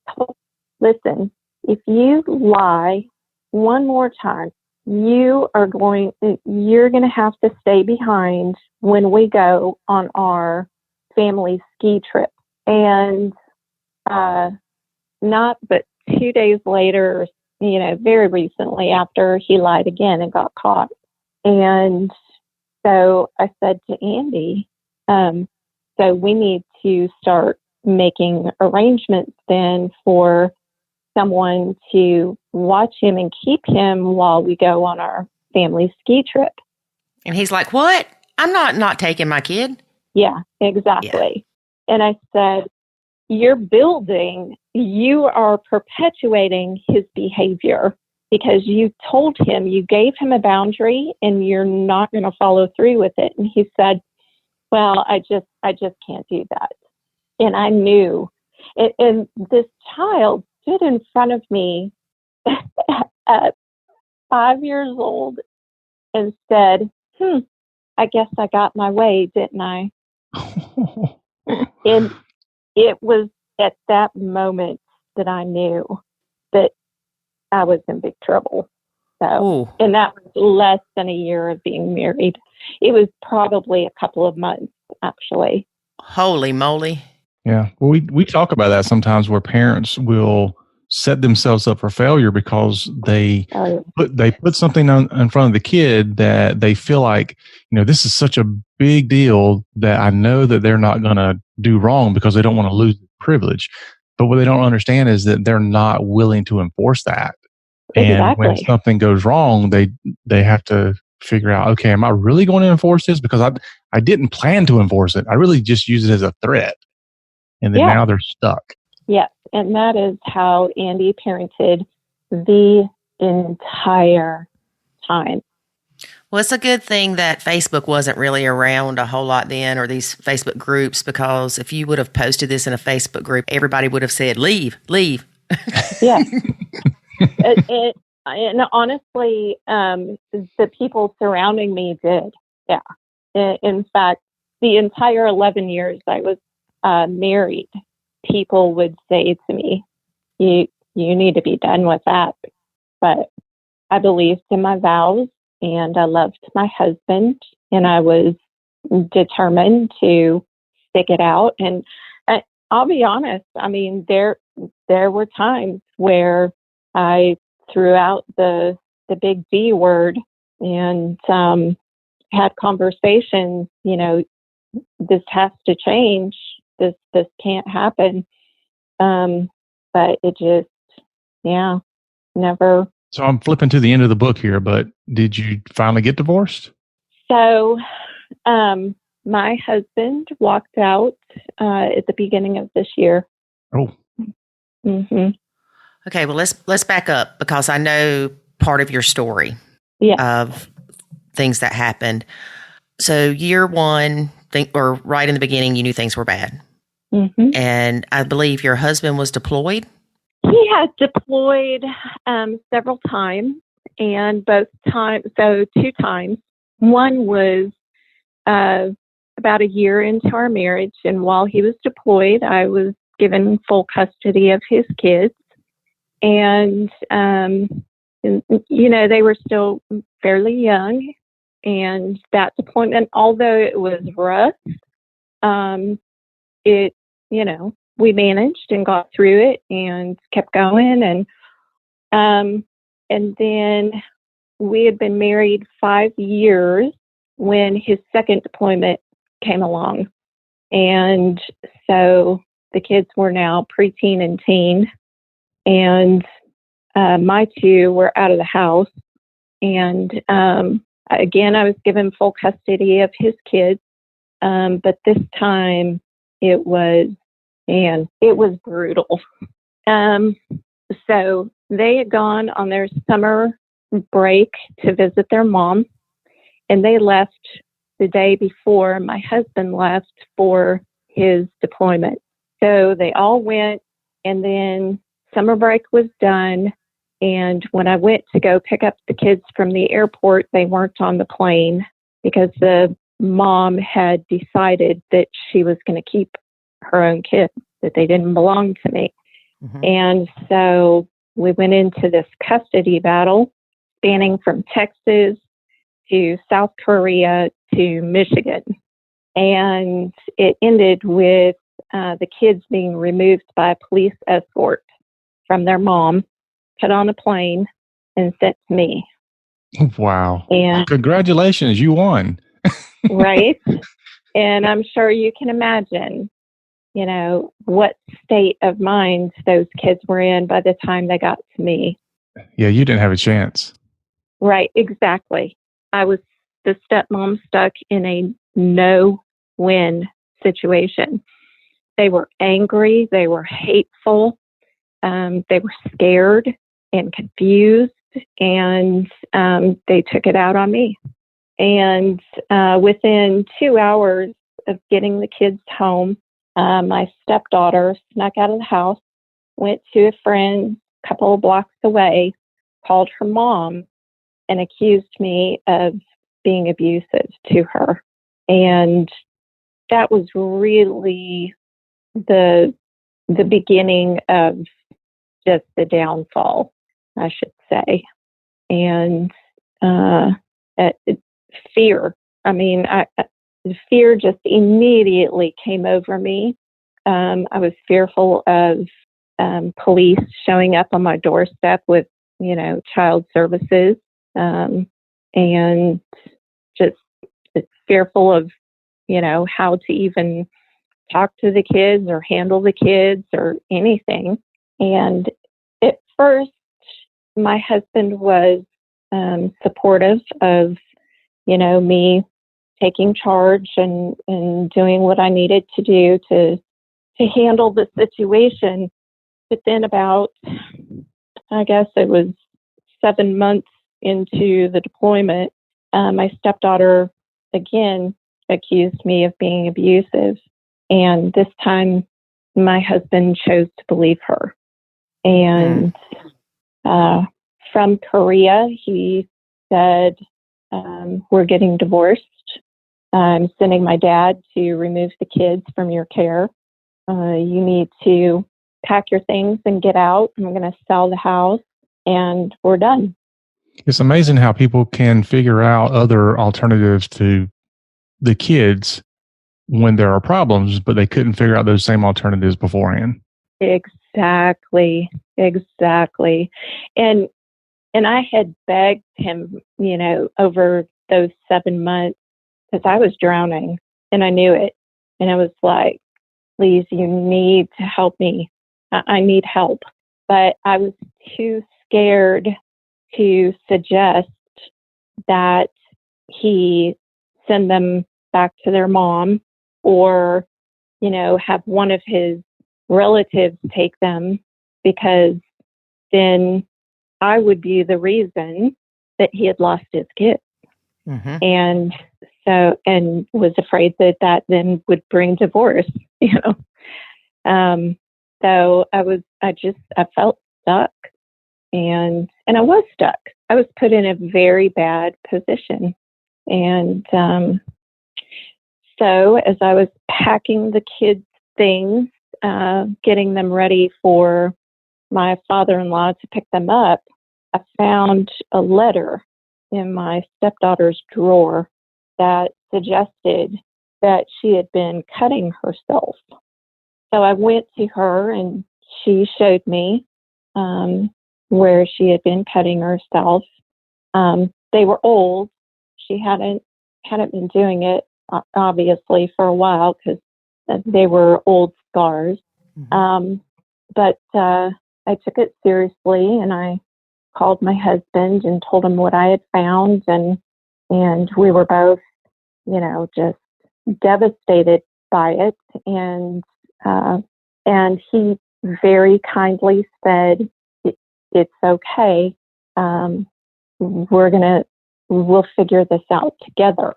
Speaker 3: "Listen, if you lie one more time, you're going to have to stay behind when we go on our family ski trip." And not but 2 days later, very recently, after he lied again and got caught. And so I said to Andy, so we need to start making arrangements then for someone to watch him and keep him while we go on our family ski trip.
Speaker 2: And he's like, "What? I'm not taking my kid."
Speaker 3: Yeah, exactly. Yeah. And I said, you are perpetuating his behavior because you told him, you gave him a boundary and you're not going to follow through with it. And he said, "Well, I just can't do that." And I knew, and this child stood in front of me at 5 years old and said, "I guess I got my way, didn't I?" And it was at that moment that I knew that I was in big trouble. So, and that was less than a year of being married. It was probably a couple of months, actually.
Speaker 2: Holy moly.
Speaker 1: Yeah. Well, we talk about that sometimes, where parents will set themselves up for failure because they put something in front of the kid that they feel like, this is such a big deal that I know that they're not going to do wrong because they don't want to lose the privilege. But what they don't understand is that they're not willing to enforce that. And when something goes wrong, they have to figure out, okay, am I really going to enforce this? Because I didn't plan to enforce it. I really just use it as a threat. And then now they're stuck.
Speaker 3: Yes. And that is how Andy parented the entire time.
Speaker 2: Well, it's a good thing that Facebook wasn't really around a whole lot then, or these Facebook groups, because if you would have posted this in a Facebook group, everybody would have said, leave.
Speaker 3: Yeah. And honestly, the people surrounding me did. Yeah. In fact, the entire 11 years I was married, people would say to me, you need to be done with that. But I believed in my vows, and I loved my husband, and I was determined to stick it out. And I'll be honest, I mean, there were times where I threw out the big B word and had conversations, this has to change. This can't happen. But it just, never.
Speaker 1: So I'm flipping to the end of the book here, but did you finally get divorced?
Speaker 3: So, my husband walked out at the beginning of this year.
Speaker 1: Oh.
Speaker 3: Mm-hmm.
Speaker 2: Okay, well, let's back up, because I know part of your story of things that happened. So year one, or right in the beginning, you knew things were bad.
Speaker 3: Mm-hmm.
Speaker 2: And I believe your husband was deployed.
Speaker 3: He had deployed several times, and both times, so 2 times. One was about a year into our marriage, and while he was deployed, I was given full custody of his kids. And, they were still fairly young. And that deployment, although it was rough, we managed and got through it and kept going. And then we had been married 5 years when his second deployment came along. And so the kids were now preteen and teen. And my 2 were out of the house. And again, I was given full custody of his kids. But this time it was brutal. So they had gone on their summer break to visit their mom, and they left the day before my husband left for his deployment. So they all went, and then summer break was done. And when I went to go pick up the kids from the airport, they weren't on the plane because the mom had decided that she was going to keep her own kids, that they didn't belong to me. Mm-hmm. And so we went into this custody battle spanning from Texas to South Korea to Michigan. And it ended with the kids being removed by a police escort from their mom, put on a plane, and sent to me.
Speaker 1: Wow.
Speaker 3: And
Speaker 1: congratulations, you won.
Speaker 3: Right. And I'm sure you can imagine, what state of mind those kids were in by the time they got to me.
Speaker 1: Yeah, you didn't have a chance.
Speaker 3: Right, exactly. I was the stepmom stuck in a no-win situation. They were angry. They were hateful. They were scared and confused, and they took it out on me. And within 2 hours of getting the kids home, my stepdaughter snuck out of the house, went to a friend a couple of blocks away, called her mom, and accused me of being abusive to her. And that was really the beginning of just the downfall, I should say. And fear. I mean, fear just immediately came over me. I was fearful of police showing up on my doorstep with, child services, and just fearful of, how to even talk to the kids or handle the kids or anything. And at first, my husband was supportive of, me taking charge and doing what I needed to do to handle the situation. But then about, I guess it was 7 months into the deployment, my stepdaughter again accused me of being abusive. And this time my husband chose to believe her. And from Korea, he said, we're getting divorced. I'm sending my dad to remove the kids from your care. you need to pack your things and get out. I'm going to sell the house and we're done.
Speaker 1: It's amazing how people can figure out other alternatives to the kids when there are problems, but they couldn't figure out those same alternatives beforehand.
Speaker 3: Exactly. And I had begged him, over those 7 months, because I was drowning and I knew it. And I was like, please, you need to help me. I need help. But I was too scared to suggest that he send them back to their mom or, have one of his relatives take them, because then I would be the reason that he had lost his kids.
Speaker 2: Mm-hmm.
Speaker 3: And was afraid that then would bring divorce, So I felt stuck, and I was stuck. I was put in a very bad position. And so as I was packing the kids' things, getting them ready for my father-in-law to pick them up, I found a letter in my stepdaughter's drawer that suggested that she had been cutting herself. So I went to her and she showed me where she had been cutting herself. They were old. She hadn't been doing it, obviously, for a while, because they were old scars.
Speaker 2: Mm-hmm.
Speaker 3: But I took it seriously, and I called my husband and told him what I had found, and we were both, just devastated by it. And he very kindly said, "It's okay. We'll figure this out together."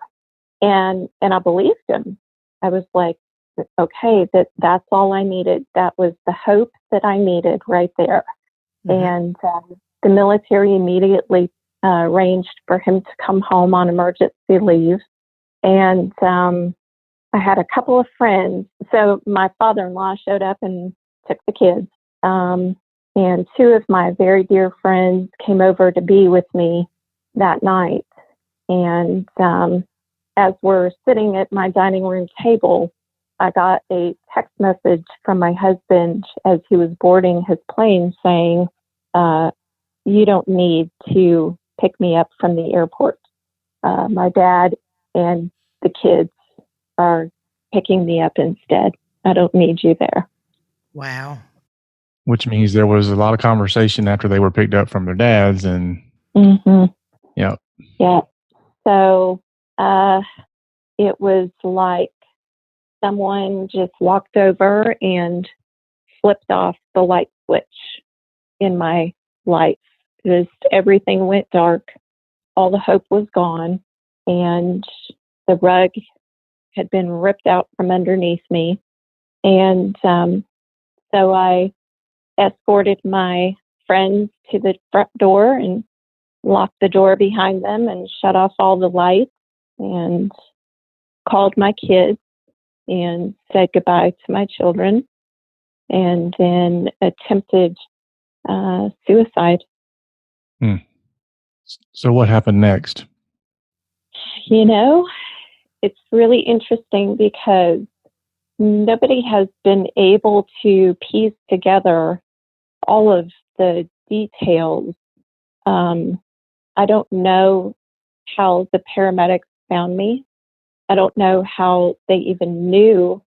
Speaker 3: And I believed him. I was like, okay, that's all I needed. That was the hope that I needed right there. Mm-hmm. And the military immediately arranged for him to come home on emergency leave. And I had a couple of friends. So my father-in-law showed up and took the kids. And two of my very dear friends came over to be with me that night. And as we're sitting at my dining room table, I got a text message from my husband as he was boarding his plane saying, "You don't need to pick me up from the airport. My dad and the kids are picking me up instead. I don't need you there."
Speaker 2: Wow.
Speaker 1: Which means there was a lot of conversation after they were picked up from their dads. And
Speaker 3: mm-hmm.
Speaker 1: Yeah.
Speaker 3: So it was like someone just walked over and flipped off the light switch in my life. Just everything went dark. All the hope was gone, and the rug had been ripped out from underneath me. And so I escorted my friends to the front door and locked the door behind them and shut off all the lights and called my kids and said goodbye to my children, and then attempted suicide.
Speaker 1: So what happened next?
Speaker 3: It's really interesting because nobody has been able to piece together all of the details. I don't know how the paramedics found me. I don't know how they even knew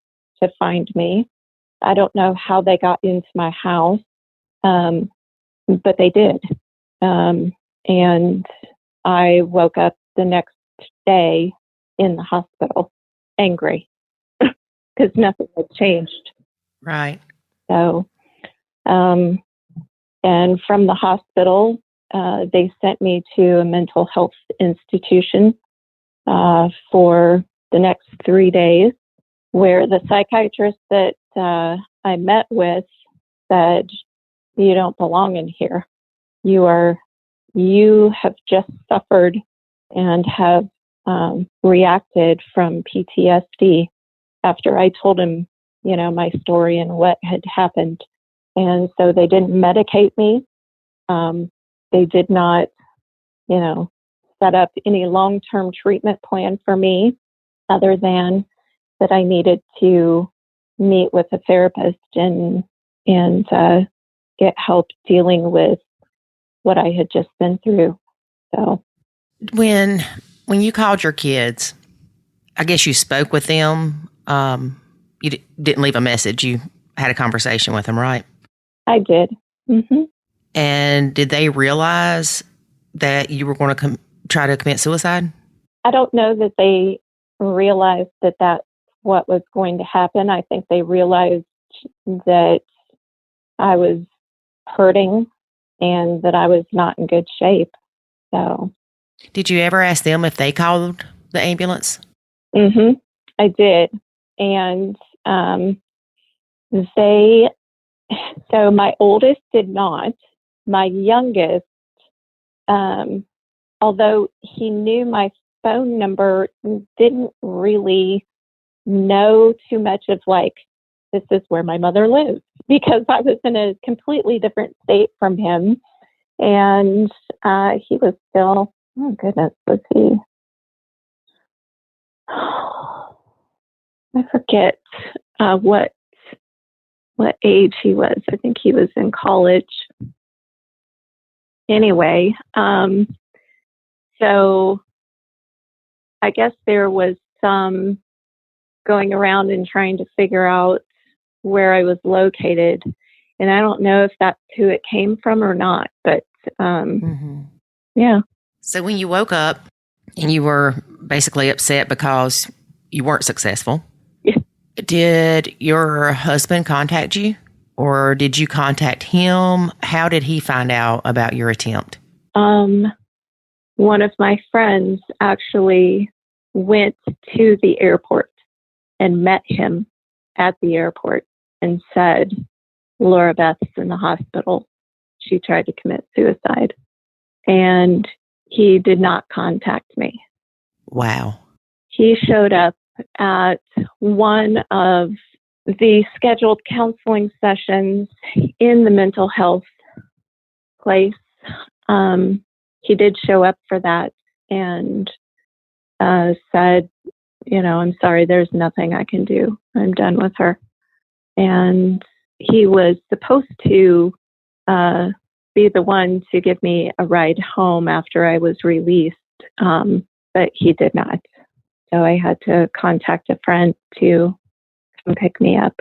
Speaker 3: to find me. I don't know how they got into my house, but they did. And I woke up the next day in the hospital, angry, because nothing had changed.
Speaker 2: Right.
Speaker 3: So, and from the hospital, they sent me to a mental health institution for the next 3 days, where the psychiatrist that I met with said, "You don't belong in here. You have just suffered and have reacted from PTSD." After I told him my story and what had happened. And so they didn't medicate me. They did not, set up any long-term treatment plan for me other than that I needed to meet with a therapist and get help dealing with what I had just been through. So
Speaker 2: when you called your kids, I guess you spoke with them. You didn't leave a message. You had a conversation with them, right?
Speaker 3: I did. Mm-hmm.
Speaker 2: And did they realize that you were going to try to commit suicide?
Speaker 3: I don't know that they realized that that's what was going to happen. I think they realized that I was hurting and that I was not in good shape. So,
Speaker 2: did you ever ask them if they called the ambulance?
Speaker 3: Mm-hmm. I did. And so my oldest did not. My youngest, although he knew my phone number, didn't really know too much of this is where my mother lives, because I was in a completely different state from him. And he was still, oh goodness, was he? I forget what age he was. I think he was in college. Anyway, so I guess there was some going around and trying to figure out where I was located. And I don't know if that's who it came from or not, but yeah.
Speaker 2: So when you woke up and you were basically upset because you weren't successful,
Speaker 3: yeah.
Speaker 2: Did your husband contact you, or did you contact him? How did he find out about your attempt?
Speaker 3: One of my friends actually went to the airport and met him at the airport and said, LauraBeth's in the hospital. She tried to commit suicide. And he did not contact me.
Speaker 2: Wow.
Speaker 3: He showed up at one of the scheduled counseling sessions in the mental health place. He did show up for that and said, I'm sorry, there's nothing I can do. I'm done with her. And he was supposed to be the one to give me a ride home after I was released, but he did not. So I had to contact a friend to come pick me up.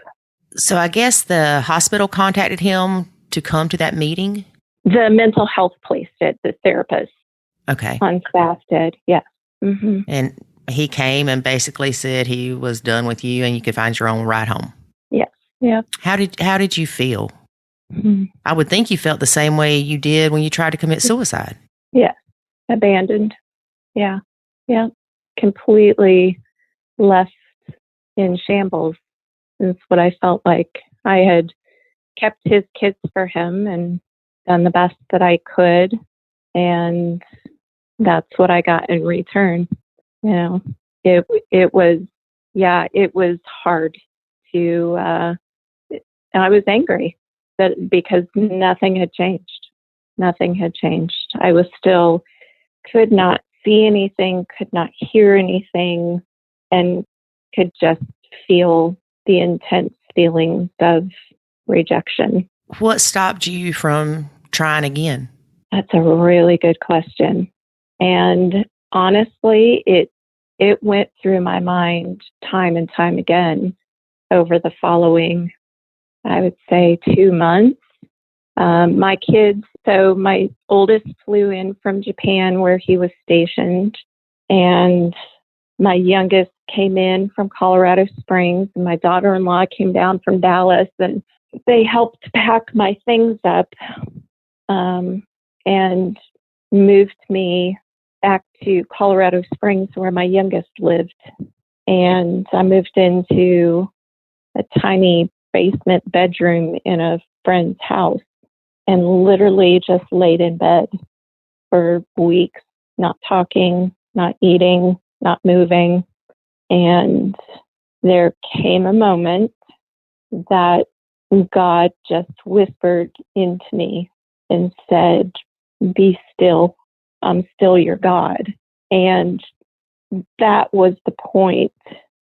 Speaker 2: So I guess the hospital contacted him to come to that meeting?
Speaker 3: The mental health place did, the therapist.
Speaker 2: Okay.
Speaker 3: On staff did, yes. Mm-hmm.
Speaker 2: And he came and basically said he was done with you and you could find your own ride home.
Speaker 3: Yes. Yeah.
Speaker 2: How did you feel?
Speaker 3: Mm-hmm.
Speaker 2: I would think you felt the same way you did when you tried to commit suicide.
Speaker 3: Yeah. Abandoned. Yeah. Yeah. Completely left in shambles is what I felt like. I had kept his kids for him and done the best that I could. And that's what I got in return. It was hard to, I was angry because nothing had changed. Nothing had changed. I was still, could not see anything, could not hear anything, and could just feel the intense feelings of rejection.
Speaker 2: What stopped you from trying again?
Speaker 3: That's a really good question. And honestly, it went through my mind time and time again over the following, I would say, 2 months. My kids, so my oldest flew in from Japan where he was stationed, and my youngest came in from Colorado Springs, and my daughter-in-law came down from Dallas, and they helped pack my things up and moved me back to Colorado Springs where my youngest lived. And I moved into a tiny basement bedroom in a friend's house and literally just laid in bed for weeks, not talking, not eating, not moving. And there came a moment that God just whispered into me and said, "Be still. I'm still your God." And that was the point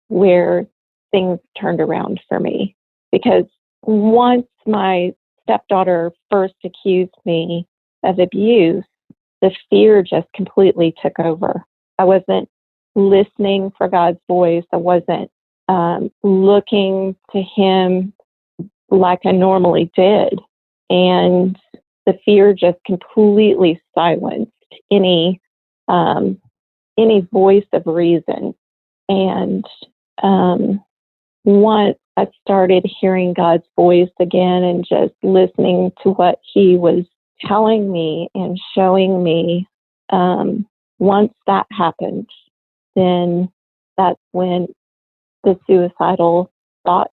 Speaker 3: where things turned around for me. Because once my stepdaughter first accused me of abuse, the fear just completely took over. I wasn't listening for God's voice. I wasn't looking to Him like I normally did. And the fear just completely silenced any voice of reason. And once I started hearing God's voice again and just listening to what He was telling me and showing me, once that happened, then that's when the suicidal thoughts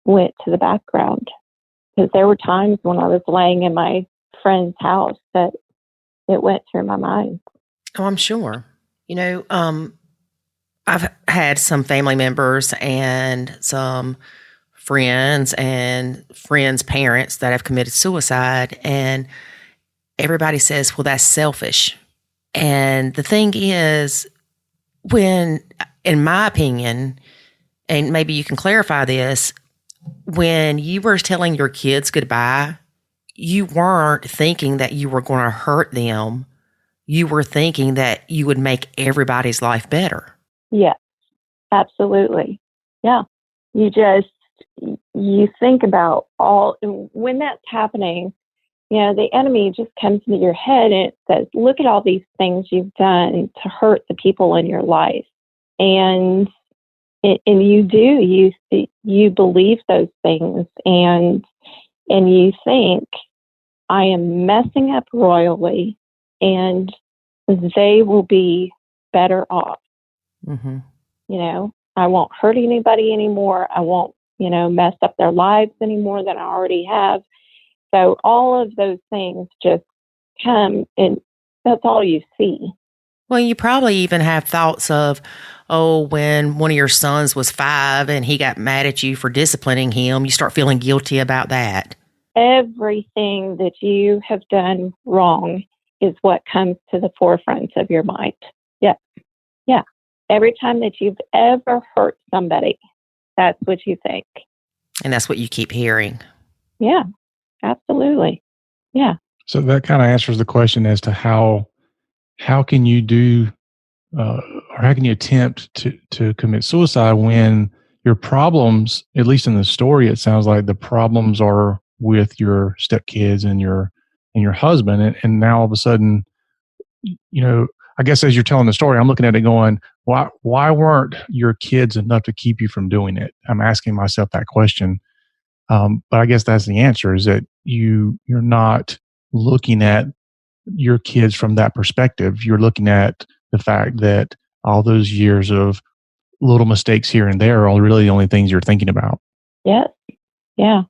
Speaker 3: went to the background. Because there were times when I was laying in my friend's house that it went through my mind.
Speaker 2: Oh, I'm sure. I've had some family members and some friends and friends' parents that have committed suicide, and everybody says, well, that's selfish. And the thing is, when, in my opinion, and maybe you can clarify this, when you were telling your kids goodbye, you weren't thinking that you were going to hurt them. You were thinking that you would make everybody's life better.
Speaker 3: Yes, absolutely. Yeah. You think about when that's happening, the enemy just comes into your head and it says, look at all these things you've done to hurt the people in your life. And you do, you believe those things and you think, I am messing up royally and they will be better off.
Speaker 2: Mm-hmm.
Speaker 3: I won't hurt anybody anymore. I won't, mess up their lives any more than I already have. So all of those things just come and that's all you see.
Speaker 2: Well, you probably even have thoughts of, when one of your sons was 5 and he got mad at you for disciplining him, you start feeling guilty about that.
Speaker 3: Everything that you have done wrong is what comes to the forefront of your mind. Yeah. Yeah. Every time that you've ever hurt somebody, that's what you think.
Speaker 2: And that's what you keep hearing.
Speaker 3: Yeah, absolutely. Yeah.
Speaker 1: So that kind of answers the question as to how can you do or how can you attempt to commit suicide when your problems, at least in the story, it sounds like the problems are with your stepkids and your husband. And now all of a sudden, I guess as you're telling the story, I'm looking at it going, why weren't your kids enough to keep you from doing it? I'm asking myself that question. But I guess that's the answer, is that you're not looking at your kids from that perspective. You're looking at the fact that all those years of little mistakes here and there are really the only things you're thinking about.
Speaker 3: Yes. Yeah.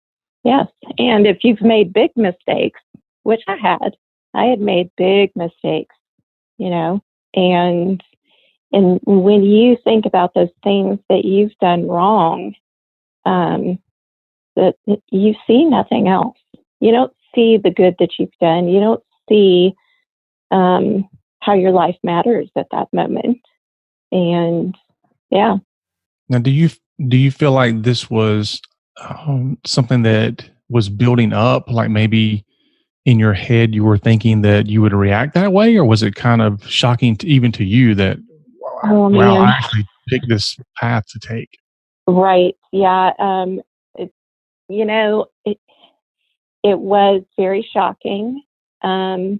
Speaker 3: Yes. And if you've made big mistakes, which I had made big mistakes, and when you think about those things that you've done wrong, that you see nothing else. You don't see the good that you've done. You don't see how your life matters at that moment. And yeah.
Speaker 1: Now, do you feel like this was something that was building up? Like maybe in your head you were thinking that you would react that way, or was it kind of shocking even to you that I actually picked this path to take?
Speaker 3: Right. Yeah. It was very shocking. I'm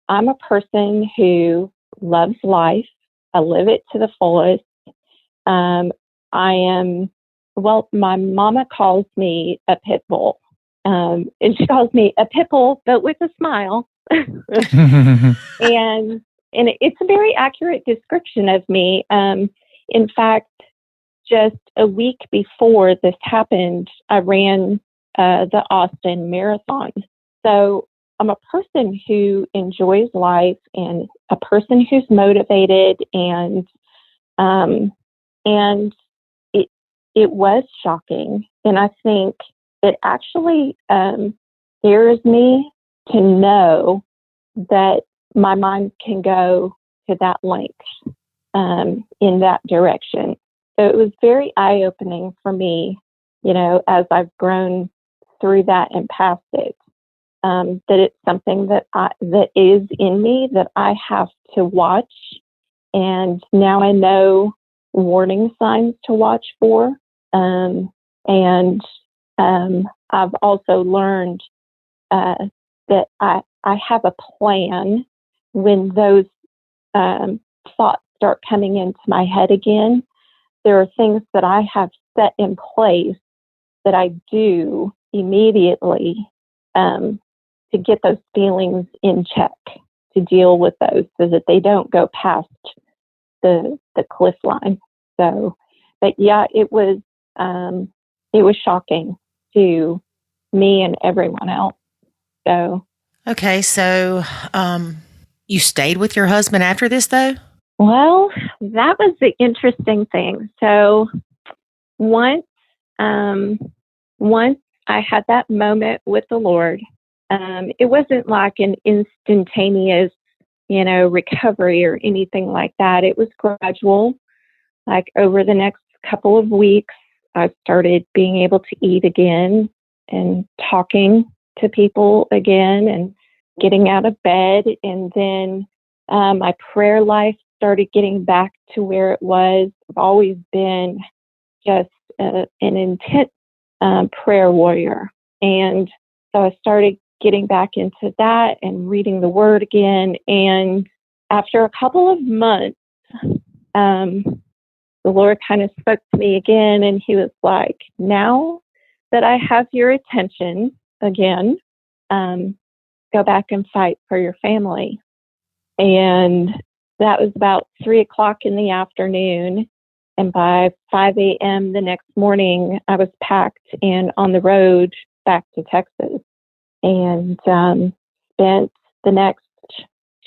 Speaker 3: a person who loves life. I live it to the fullest. My mama calls me a pit bull. And she calls me a pit bull, but with a smile. And it's a very accurate description of me. In fact, just a week before this happened, I ran the Austin Marathon. So I'm a person who enjoys life and a person who's motivated, and it was shocking. And I think it actually scares me to know that my mind can go to that length in that direction. So it was very eye-opening for me, as I've grown through that and past it, that it's something that is in me that I have to watch. And now I know warning signs to watch for. And I've also learned that I have a plan when those thoughts start coming into my head again. There are things that I have set in place that I do immediately to get those feelings in check, to deal with those so that they don't go past the cliff line. So, but yeah, it was shocking to me and everyone else. So,
Speaker 2: okay. So, you stayed with your husband after this though?
Speaker 3: Well, that was the interesting thing. So once I had that moment with the Lord, it wasn't like an instantaneous, recovery or anything like that. It was gradual. Like over the next couple of weeks, I started being able to eat again and talking to people again and getting out of bed. And then my prayer life started getting back to where it was. I've always been just an intense prayer warrior. And so I started getting back into that and reading the Word again. And after a couple of months, the Lord kind of spoke to me again, and He was like, now that I have your attention again, go back and fight for your family. And that was about 3:00 in the afternoon. And by 5 a.m. the next morning, I was packed and on the road back to Texas, and spent the next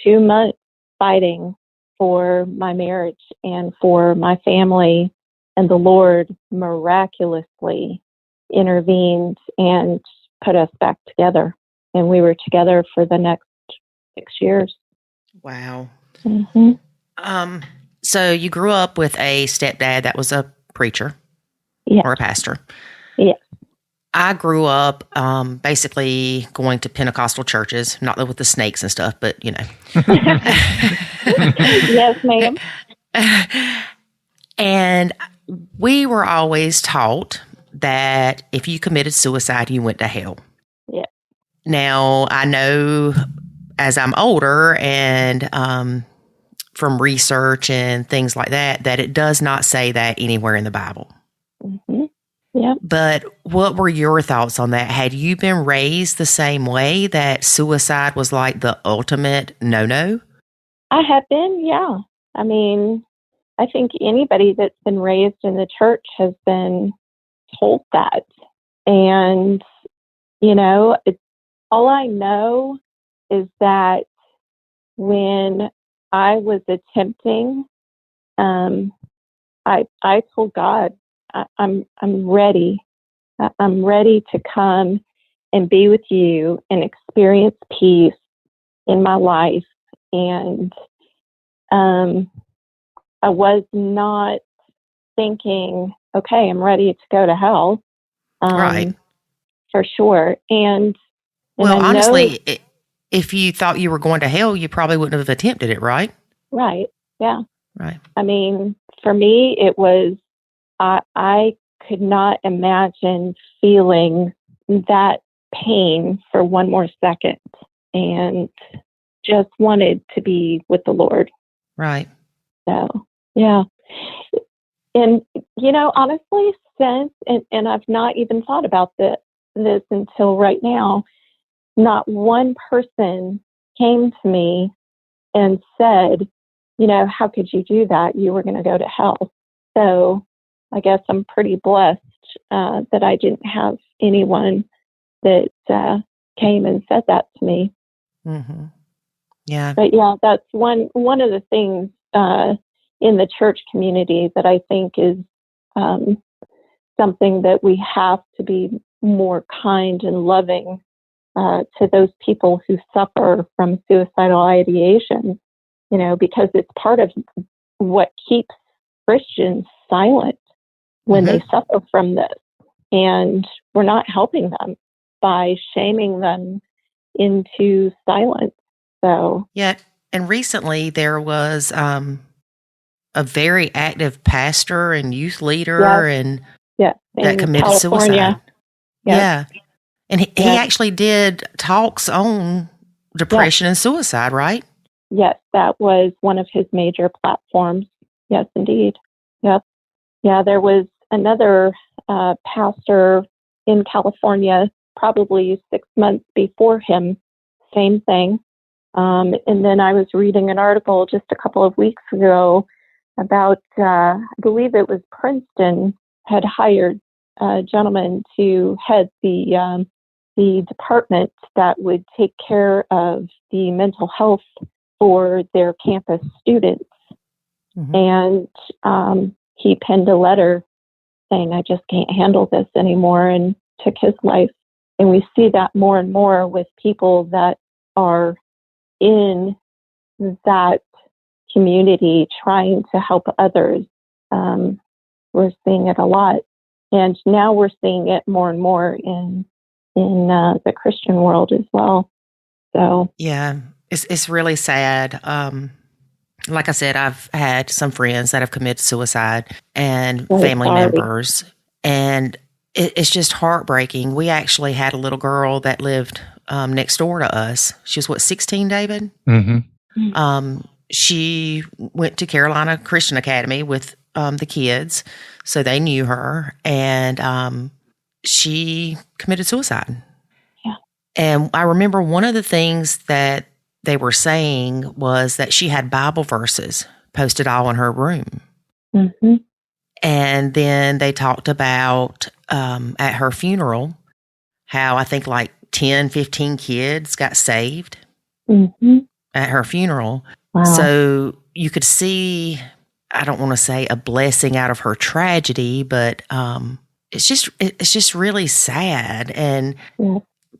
Speaker 3: 2 months fighting for my marriage and for my family. And the Lord miraculously intervened and put us back together. And we were together for the next 6 years.
Speaker 2: Wow.
Speaker 3: Mm-hmm.
Speaker 2: So you grew up with a stepdad that was a preacher or a pastor.
Speaker 3: Yeah.
Speaker 2: I grew up basically going to Pentecostal churches, not with the snakes and stuff, but
Speaker 3: Yes, ma'am.
Speaker 2: And we were always taught that if you committed suicide, you went to hell.
Speaker 3: Yeah.
Speaker 2: Now, I know as I'm older and from research and things like that, that it does not say that anywhere in the Bible.
Speaker 3: Mm-hmm. Yeah.
Speaker 2: But what were your thoughts on that? Had you been raised the same way, that suicide was like the ultimate no-no?
Speaker 3: I have been, yeah. I mean, I think anybody that's been raised in the church has been told that. And, all I know is that when I was attempting, I told God, I'm ready. I'm ready to come and be with you and experience peace in my life. And I was not thinking, okay, I'm ready to go to hell.
Speaker 2: Right.
Speaker 3: For sure. And
Speaker 2: well, honestly, if you thought you were going to hell, you probably wouldn't have attempted it, right?
Speaker 3: Right. Yeah.
Speaker 2: Right.
Speaker 3: I mean, for me, it was, I could not imagine feeling that pain for one more second, and just wanted to be with the Lord.
Speaker 2: Right.
Speaker 3: So, yeah. And, honestly, since, and I've not even thought about this until right now, not one person came to me and said, how could you do that? You were going to go to hell. So I guess I'm pretty blessed that I didn't have anyone that came and said that to me.
Speaker 2: Mm-hmm. Yeah.
Speaker 3: But yeah, that's one of the things in the church community that I think is something that we have to be more kind and loving to those people who suffer from suicidal ideation, because it's part of what keeps Christians silent when they suffer from this. And we're not helping them by shaming them into silence. So,
Speaker 2: yeah. And recently there was a very active pastor and youth leader that committed suicide. Yeah. And he actually did talks on depression and suicide, right?
Speaker 3: Yes, that was one of his major platforms. Yes, indeed. Yep. Yeah, there was another pastor in California, probably 6 months before him, same thing. And then I was reading an article just a couple of weeks ago about, I believe it was Princeton had hired a gentleman to head the department that would take care of the mental health for their campus students. And he penned a letter saying, I just can't handle this anymore, and took his life. And we see that more and more with people that are in that community trying to help others. We're seeing it a lot. And now we're seeing it more and more in the Christian world as well. So
Speaker 2: yeah, it's really sad. Like I said, I've had some friends that have committed suicide and family members, and it's just heartbreaking. We actually had a little girl that lived next door to us. She was 16, David? She went to Carolina Christian Academy with the kids, so they knew her, and she committed suicide.
Speaker 3: Yeah.
Speaker 2: And I remember one of the things that they were saying was that she had Bible verses posted all in her room. And then they talked about at her funeral how I think like 10, 15 kids got saved at her funeral.
Speaker 3: Wow.
Speaker 2: So you could see, I don't want to say a blessing out of her tragedy, but it's just really sad. And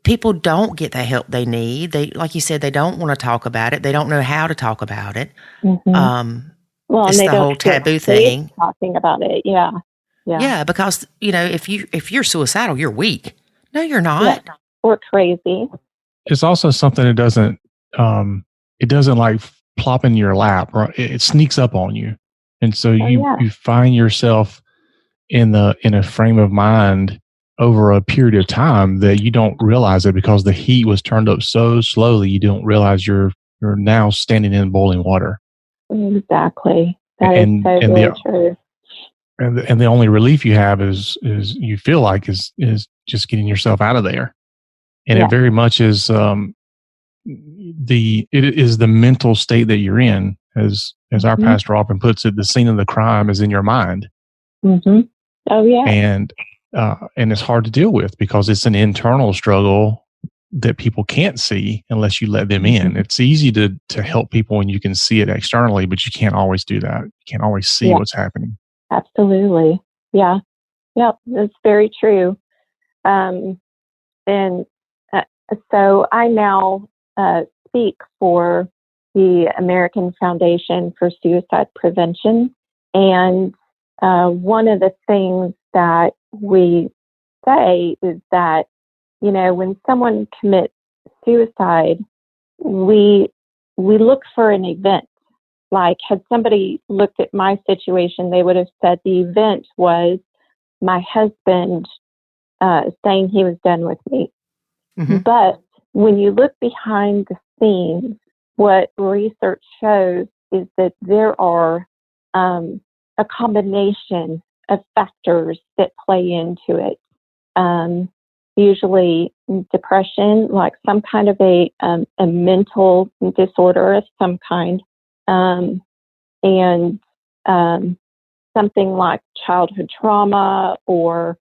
Speaker 2: people don't get the help they need. They, like you said, they don't want to talk about it. They don't know how to talk about it. It's the whole taboo thing.
Speaker 3: Talking about it, yeah,
Speaker 2: because if you're suicidal, you're weak. No, you're not.
Speaker 3: Yeah. Or crazy.
Speaker 1: It's also something that doesn't like plop in your lap, or it sneaks up on you, and so you find yourself in a frame of mind over a period of time that you don't realize it, because the heat was turned up so slowly. You don't realize you're now standing in boiling water.
Speaker 3: Exactly. That is so very true.
Speaker 1: And the only relief you have is you feel like is just getting yourself out of there. And it very much is it is the mental state that you're in, as our pastor often puts it. The scene of the crime is in your mind.
Speaker 3: Oh yeah.
Speaker 1: And it's hard to deal with because it's an internal struggle that people can't see unless you let them in. It's easy to help people when you can see it externally, but you can't always do that. You can't always see what's happening.
Speaker 3: Absolutely. Yeah. Yeah, that's very true. So I now speak for the American Foundation for Suicide Prevention. And one of the things that we say is that, when someone commits suicide, we look for an event. Like, had somebody looked at my situation, they would have said the event was my husband saying he was done with me. But when you look behind the scenes, what research shows is that there are a combination of factors that play into it. Usually depression, like some kind of a mental disorder of some kind, and something like childhood trauma, or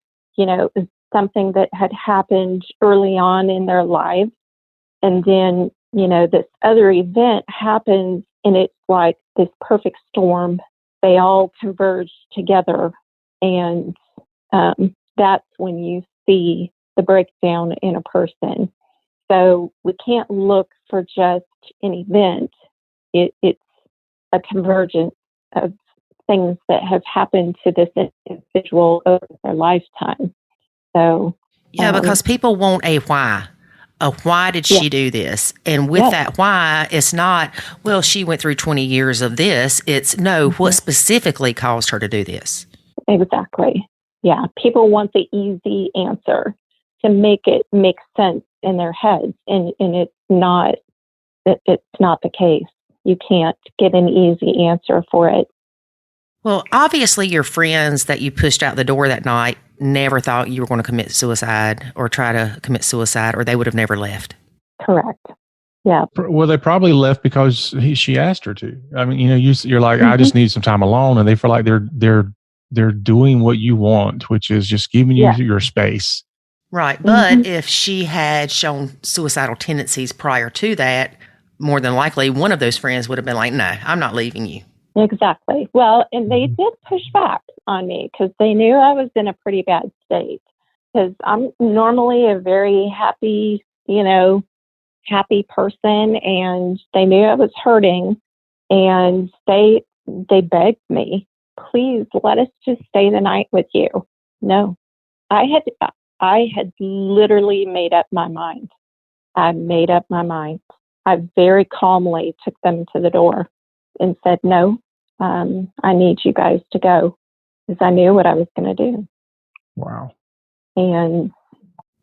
Speaker 3: something that had happened early on in their lives. And then, this other event happens, and it's like this perfect storm. They all converge together, and that's when you see the breakdown in a person. So we can't look for just an event. It's a convergence of things that have happened to this individual over their lifetime. So,
Speaker 2: yeah, because people want a why. Why did she do this? And with that why, it's not, well, she went through 20 years of this. It's no, what specifically caused her to do this?
Speaker 3: Exactly. Yeah. People want the easy answer to make it make sense in their heads. And it's not the case. You can't get an easy answer for it.
Speaker 2: Well, obviously your friends that you pushed out the door that night never thought you were going to commit suicide or try to commit suicide, or they would have never left.
Speaker 3: Correct. Yeah.
Speaker 1: Well, they probably left because she asked her to. I mean, you're like, I just need some time alone, and they feel like they're doing what you want, which is just giving you your space.
Speaker 2: Right. But if she had shown suicidal tendencies prior to that, more than likely one of those friends would have been like, no, I'm not leaving you.
Speaker 3: Exactly. Well, and they did push back on me because they knew I was in a pretty bad state, because I'm normally a very happy person, and they knew I was hurting, and they begged me, please let us just stay the night with you. No, I had literally made up my mind. I made up my mind. I very calmly took them to the door and said, no, I need you guys to go, because I knew what I was going to do.
Speaker 1: Wow.
Speaker 3: And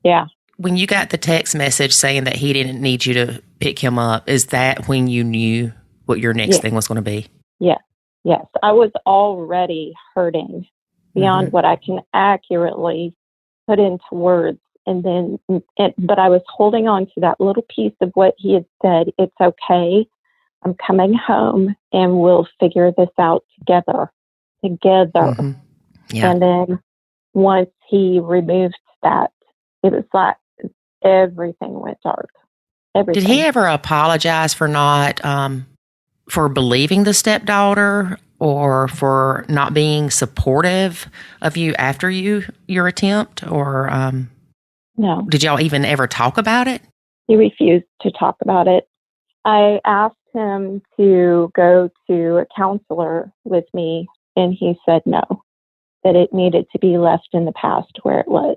Speaker 3: yeah.
Speaker 2: When you got the text message saying that he didn't need you to pick him up, is that when you knew what your next thing was going to be?
Speaker 3: Yes. Yes. I was already hurting beyond what I can accurately put into words. But I was holding on to that little piece of what he had said. It's okay. I'm coming home and we'll figure this out together.
Speaker 2: Yeah.
Speaker 3: And then once he removed that, it was like everything went dark. Everything.
Speaker 2: Did he ever apologize for not, for believing the stepdaughter, or for not being supportive of you after your attempt? Or
Speaker 3: no.
Speaker 2: Did y'all even ever talk about it?
Speaker 3: He refused to talk about it. I asked him to go to a counselor with me, and he said no, that it needed to be left in the past where it was.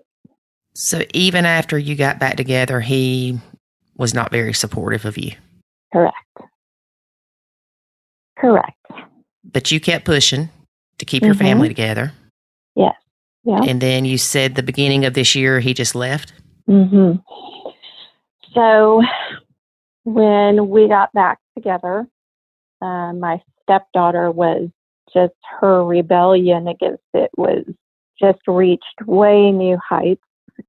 Speaker 2: So even after you got back together, he was not very supportive of you?
Speaker 3: Correct.
Speaker 2: But you kept pushing to keep your family together.
Speaker 3: Yes. Yeah.
Speaker 2: And then you said the beginning of this year, he just left?
Speaker 3: So when we got back together, my stepdaughter was just, her rebellion against it was just reached way new heights.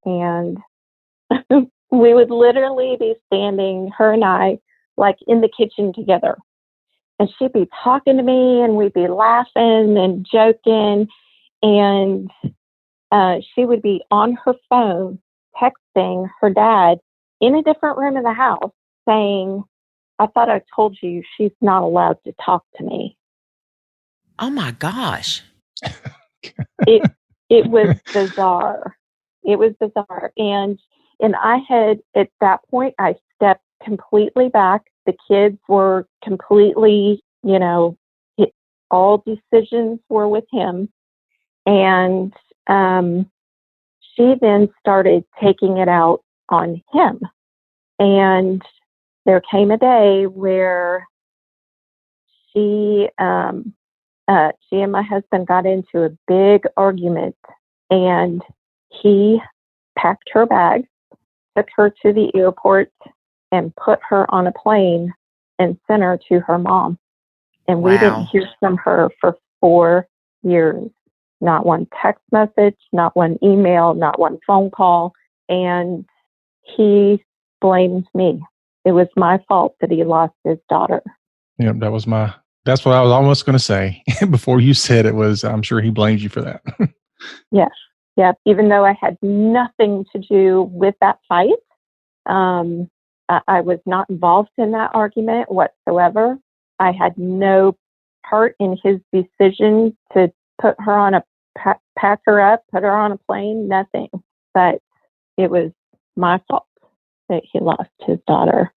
Speaker 3: And we would literally be standing, her and I, like in the kitchen together. And she'd be talking to me, and we'd be laughing and joking. And she would be on her phone texting her dad in a different room of the house saying, I thought I told you she's not allowed to talk to me.
Speaker 2: Oh my gosh.
Speaker 3: It was bizarre. It was bizarre. And I had, at that point, I stepped completely back. The kids were completely, all decisions were with him. And she then started taking it out on him. And there came a day where she and my husband got into a big argument, and he packed her bag, took her to the airport, and put her on a plane and sent her to her mom. And we didn't hear from her for 4 years. Not one text message, not one email, not one phone call. And he blamed me. It was my fault that he lost his daughter.
Speaker 1: Yep, that's what I was almost going to say before you said it was, I'm sure he blames you for that.
Speaker 3: Yes. Yeah. Even though I had nothing to do with that fight, I was not involved in that argument whatsoever. I had no part in his decision to put her on a pack her up, put her on a plane, nothing. But it was my fault that he lost his daughter.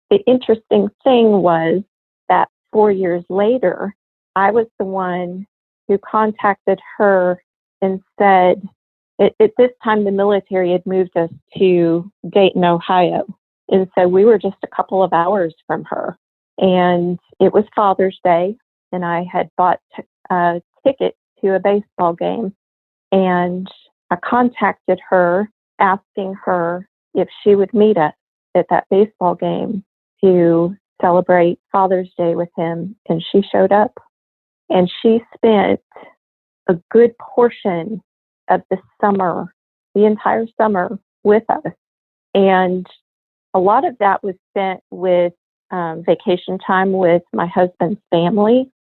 Speaker 3: The interesting thing was that 4 years later, I was the one who contacted her and said, at this time, the military had moved us to Dayton, Ohio. And so we were just a couple of hours from her. And it was Father's Day, and I had bought a ticket to a baseball game. And I contacted her, asking her if she would meet us at that baseball game to celebrate Father's Day with him. And she showed up. And she spent a good portion of the summer, the entire summer, with us. And a lot of that was spent with vacation time with my husband's family.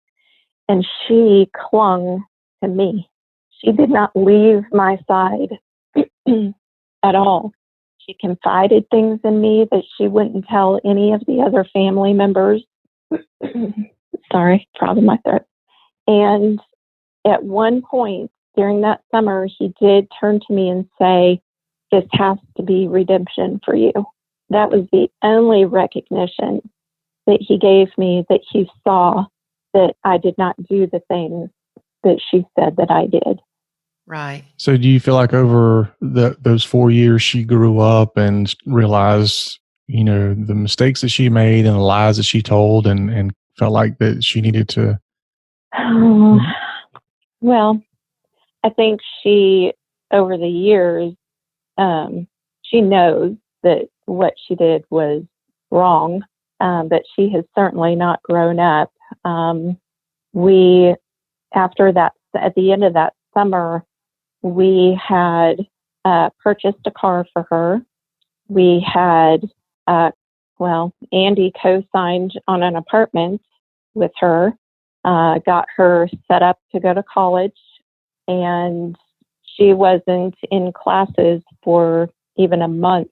Speaker 3: And she clung to me. She did not leave my side at all. She confided things in me that she wouldn't tell any of the other family members. Sorry, frog in my throat. And at one point during that summer, he did turn to me and say, "This has to be redemption for you." That was the only recognition that he gave me, that he saw that I did not do the things that she said that I did.
Speaker 2: Right.
Speaker 1: So do you feel like over those 4 years she grew up and realized, the mistakes that she made and the lies that she told and felt like that she needed to?
Speaker 3: Well, I think she, over the years, she knows that what she did was wrong, but she has certainly not grown up. After that, at the end of that summer, we had purchased a car for her. We had, Andy co-signed on an apartment with her, got her set up to go to college, and she wasn't in classes for even a month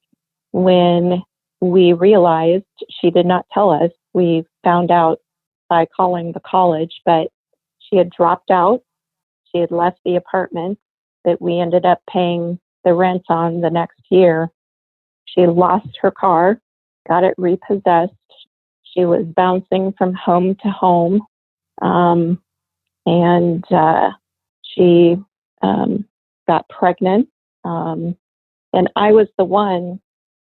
Speaker 3: when we realized, she did not tell us, we found out by calling the college, but she had dropped out. She had left the apartment that we ended up paying the rent on the next year. She lost her car, got it repossessed. She was bouncing from home to home. And she got pregnant. And I was the one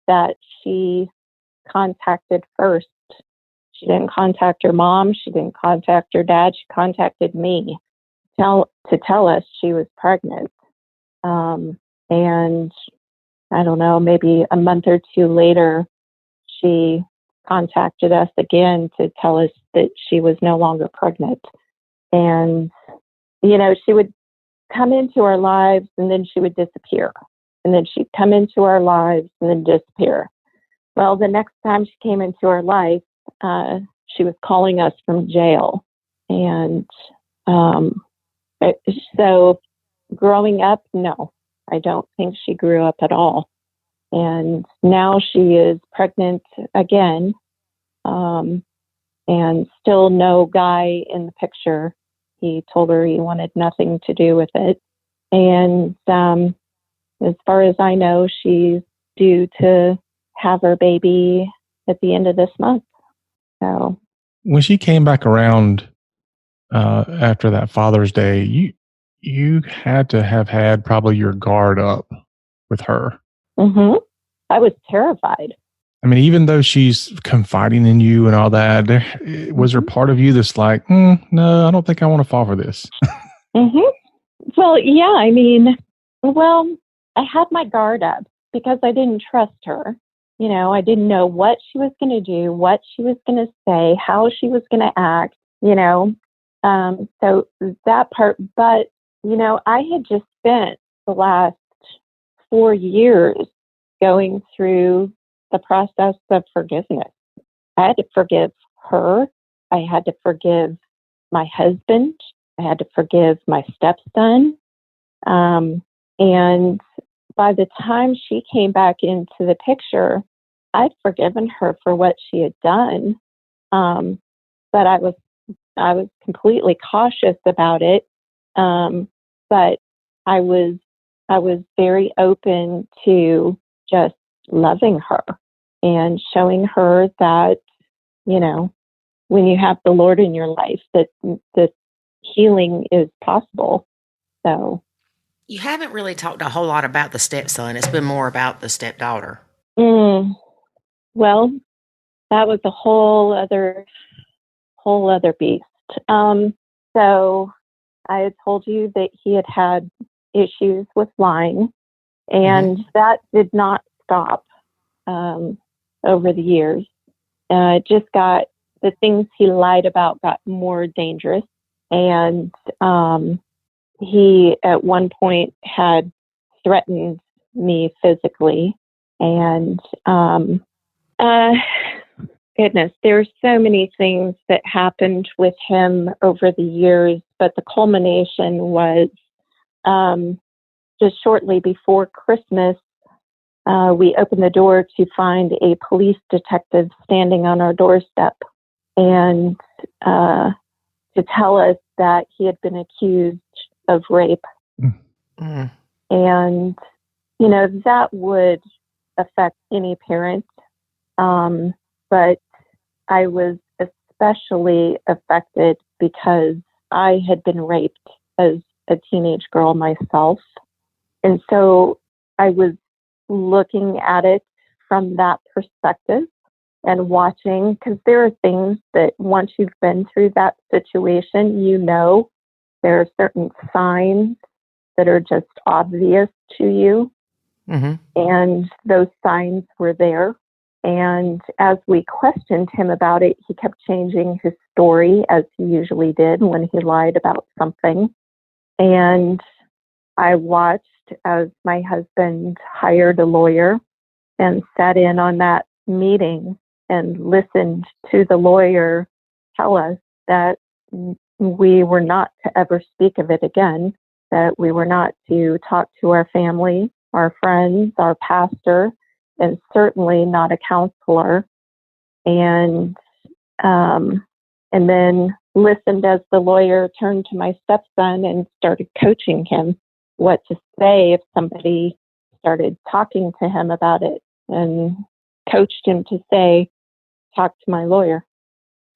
Speaker 3: that she contacted first. She didn't contact her mom. She didn't contact her dad. She contacted me to tell us she was pregnant. And I don't know, maybe a month or two later, she contacted us again to tell us that she was no longer pregnant. And, she would come into our lives and then she would disappear. And then she'd come into our lives and then disappear. Well, the next time she came into our life, she was calling us from jail. And so growing up, no, I don't think she grew up at all. And now she is pregnant again, and still no guy in the picture. He told her he wanted nothing to do with it. And as far as I know, she's due to have her baby at the end of this month. So
Speaker 1: when she came back around after that Father's Day, you had to have had probably your guard up with her.
Speaker 3: Mm-hmm. I was terrified.
Speaker 1: I mean, even though she's confiding in you and all that, was there part of you that's like, no, I don't think I want to fall for this?
Speaker 3: Mm-hmm. Well, yeah, I had my guard up because I didn't trust her. I didn't know what she was going to do, what she was going to say, how she was going to act, so that part. But, I had just spent the last 4 years going through the process of forgiveness. I had to forgive her. I had to forgive my husband. I had to forgive my stepson. And by the time she came back into the picture, I'd forgiven her for what she had done. But I was completely cautious about it. but I was very open to just loving her and showing her that, you know, when you have the Lord in your life, that healing is possible. So
Speaker 2: You haven't really talked a whole lot about the stepson. It's been more about the stepdaughter.
Speaker 3: Well, that was a whole other beast. So I had told you that he had issues with lying, and that did not stop over the years. Just got the things he lied about got more dangerous, and he at one point had threatened me physically, and goodness, there's so many things that happened with him over the years, but the culmination was just shortly before Christmas. We opened the door to find a police detective standing on our doorstep and to tell us that he had been accused of rape. And, you know, that would affect any parent. But I was especially affected because I had been raped as a teenage girl myself. And so I was looking at it from that perspective and watching, because there are things that once you've been through that situation, you know, there are certain signs that are just obvious to you. And those signs were there. And as we questioned him about it, he kept changing his story, as he usually did when he lied about something. And I watched as my husband hired a lawyer and sat in on that meeting and listened to the lawyer tell us that we were not to ever speak of it again, that we were not to talk to our family, our friends, our pastor, and certainly not a counselor. And then listened as the lawyer turned to my stepson and started coaching him what to say if somebody started talking to him about it, and coached him to say, talk to my lawyer.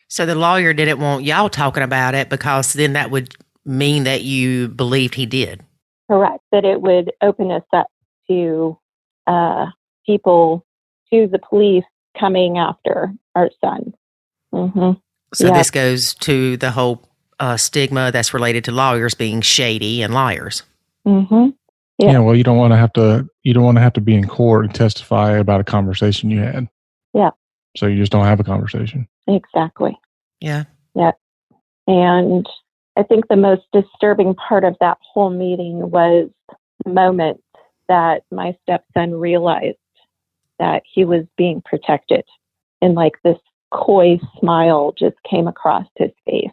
Speaker 2: So the lawyer didn't want y'all talking about it because then that would mean that you believed he did.
Speaker 3: Correct. That it would open us up to people, to the police coming after our son.
Speaker 2: So this goes to the whole stigma that's related to lawyers being shady and liars.
Speaker 1: Yeah. Well, you don't want to have to be in court and testify about a conversation you had.
Speaker 3: Yeah.
Speaker 1: So you just don't have a conversation.
Speaker 3: Exactly.
Speaker 2: Yeah.
Speaker 3: Yeah. And I think the most disturbing part of that whole meeting was the moment that my stepson realized that he was being protected, and like this coy smile just came across his face.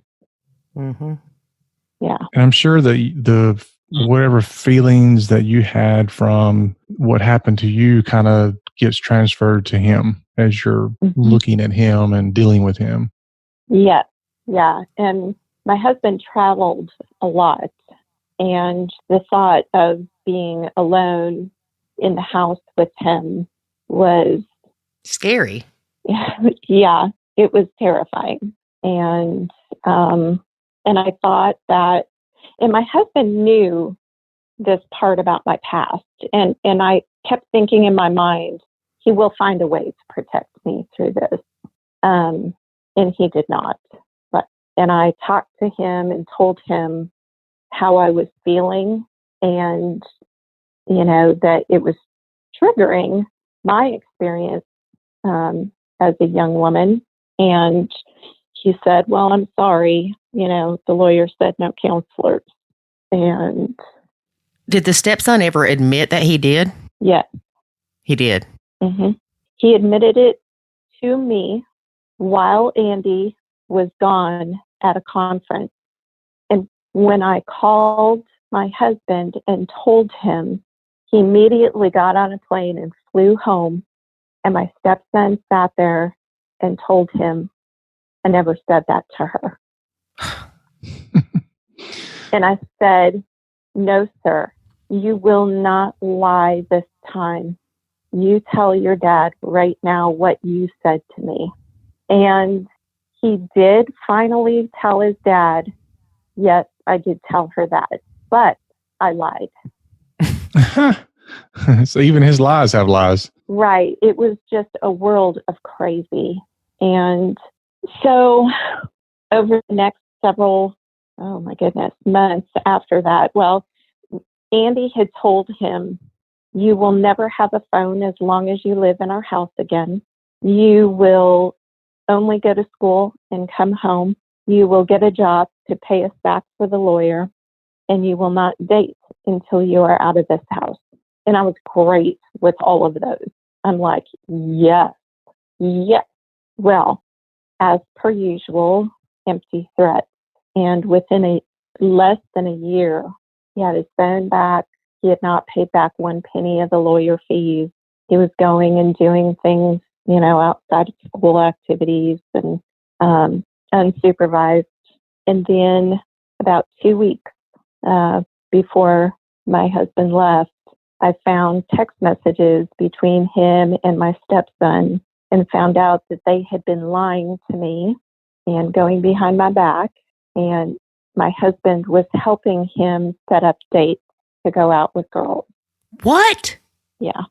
Speaker 3: Yeah.
Speaker 1: And I'm sure that the whatever feelings that you had from what happened to you kind of gets transferred to him as you're looking at him and dealing with him.
Speaker 3: Yes. Yeah. And my husband traveled a lot, and the thought of being alone in the house with him was
Speaker 2: scary.
Speaker 3: Yeah, it was terrifying. And I thought that, and my husband knew this part about my past, and I kept thinking in my mind, he will find a way to protect me through this. And he did not. And I talked to him and told him how I was feeling, and, you know, that it was triggering my experience as a young woman. And he said, well, I'm sorry. You know, the lawyer said no counselors. And
Speaker 2: did the stepson ever admit that he did?
Speaker 3: Yes.
Speaker 2: He did.
Speaker 3: He admitted it to me while Andy was gone at a conference. And when I called my husband and told him, he immediately got on a plane and flew home. And my stepson sat there and told him, I never said that to her. And I said, no, sir, you will not lie this time. You tell your dad right now what you said to me. And he did finally tell his dad, yes, I did tell her that, but I lied.
Speaker 1: So even his lies have lies.
Speaker 3: Right. It was just a world of crazy. And so over the next several, oh my goodness, months after that, well, Andy had told him, you will never have a phone as long as you live in our house again. You will only go to school and come home. You will get a job to pay us back for the lawyer, and you will not date until you are out of this house. And I was great with all of those. I'm like, yes. Well, as per usual, empty threats. And within less than a year, he had his phone back. He had not paid back one penny of the lawyer fees. He was going and doing things, outside of school activities and unsupervised. And then about 2 weeks before my husband left, I found text messages between him and my stepson and found out that they had been lying to me and going behind my back. And my husband was helping him set up dates to go out with girls.
Speaker 2: What?
Speaker 3: Yeah.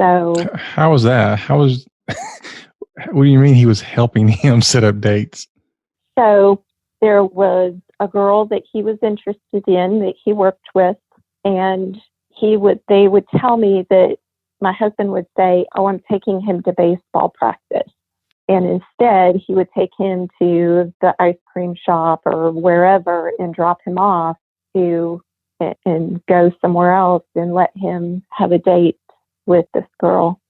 Speaker 3: So
Speaker 1: how was that? What do you mean he was helping him set up dates?
Speaker 3: So there was a girl that he was interested in that he worked with, and they would tell me that my husband would say, oh, I'm taking him to baseball practice. And instead, he would take him to the ice cream shop or wherever and drop him off and go somewhere else and let him have a date with this girl.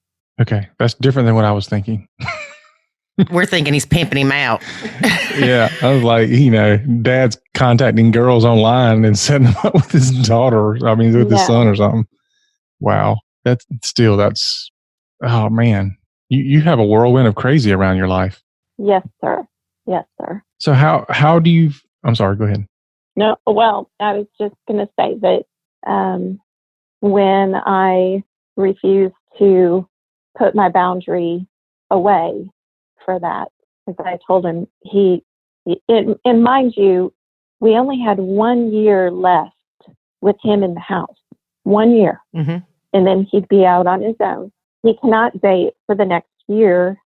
Speaker 1: Okay, that's different than what I was thinking.
Speaker 2: We're thinking he's pimping him out.
Speaker 1: Yeah, I was like, dad's contacting girls online and setting them up with his daughter. With his son or something. Wow, that's, oh man, you have a whirlwind of crazy around your life.
Speaker 3: Yes, sir. Yes, sir.
Speaker 1: So how do you? I'm sorry. Go ahead.
Speaker 3: No, well, I was just going to say that when I refused to put my boundary away for that, because I told him and mind you, we only had 1 year left with him in the house, 1 year,
Speaker 2: mm-hmm.
Speaker 3: and then he'd be out on his own. He cannot date for the next year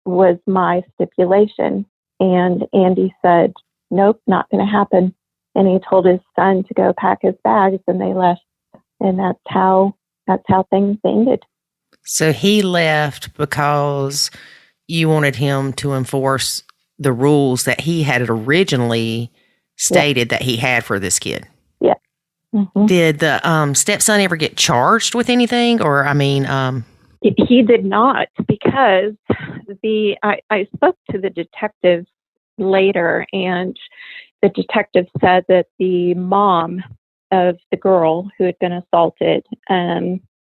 Speaker 3: was my stipulation. And Andy said, nope, not going to happen. And he told his son to go pack his bags, and they left. And that's how things ended.
Speaker 2: So he left because you wanted him to enforce the rules that he had originally stated that he had for this kid.
Speaker 3: Yeah. Mm-hmm.
Speaker 2: Did the stepson ever get charged with anything? Or,
Speaker 3: he did not, because I spoke to the detective later, and the detective said that the mom of the girl who had been assaulted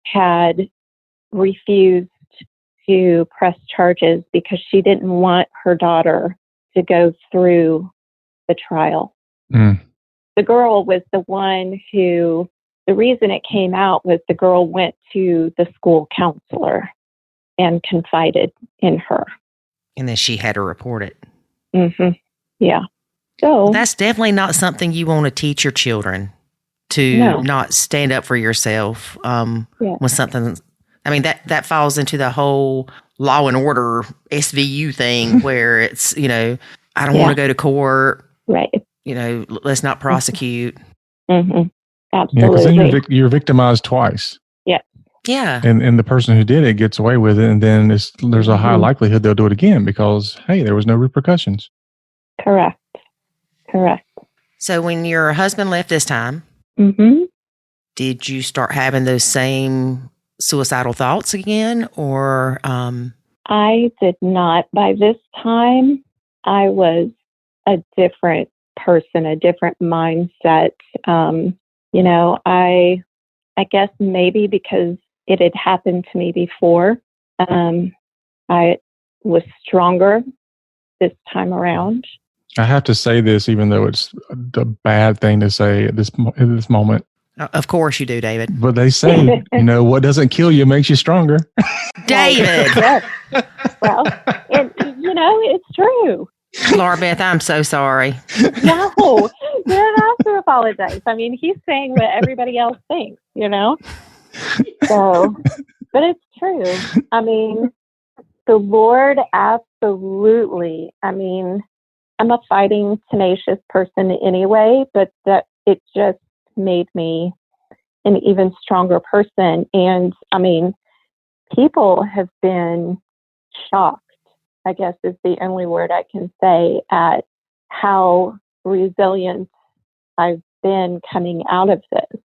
Speaker 3: had refused to press charges because she didn't want her daughter to go through the trial.
Speaker 1: Mm.
Speaker 3: The girl was the one who, the reason it came out was the girl went to the school counselor and confided in her.
Speaker 2: And then she had to report it.
Speaker 3: Mm-hmm. Yeah. So
Speaker 2: that's definitely not something you want to teach your children, to not stand up for yourself when something. That falls into the whole law and order SVU thing where it's, I don't want to go to court.
Speaker 3: Right.
Speaker 2: Let's not prosecute.
Speaker 3: Mm-hmm. Absolutely.
Speaker 1: Yeah, because then you're victimized twice.
Speaker 3: Yeah.
Speaker 2: Yeah.
Speaker 1: And the person who did it gets away with it, and then there's a high likelihood they'll do it again because, hey, there was no repercussions.
Speaker 3: Correct.
Speaker 2: So when your husband left this time, did you start having those same suicidal thoughts again, or?
Speaker 3: I did not. By this time, I was a different person, a different mindset. I guess maybe because it had happened to me before, I was stronger this time around.
Speaker 1: I have to say this, even though it's a bad thing to say at this moment.
Speaker 2: Of course you do, David.
Speaker 1: But they say, what doesn't kill you makes you stronger.
Speaker 2: David.
Speaker 3: Yes. Well, and, it's true.
Speaker 2: LauraBeth, I'm so sorry.
Speaker 3: No, you don't have to apologize. I mean, he's saying what everybody else thinks, So, but it's true. I mean, the Lord absolutely, I'm a fighting, tenacious person anyway, but that it just made me an even stronger person. And people have been shocked, I guess is the only word I can say, at how resilient I've been coming out of this.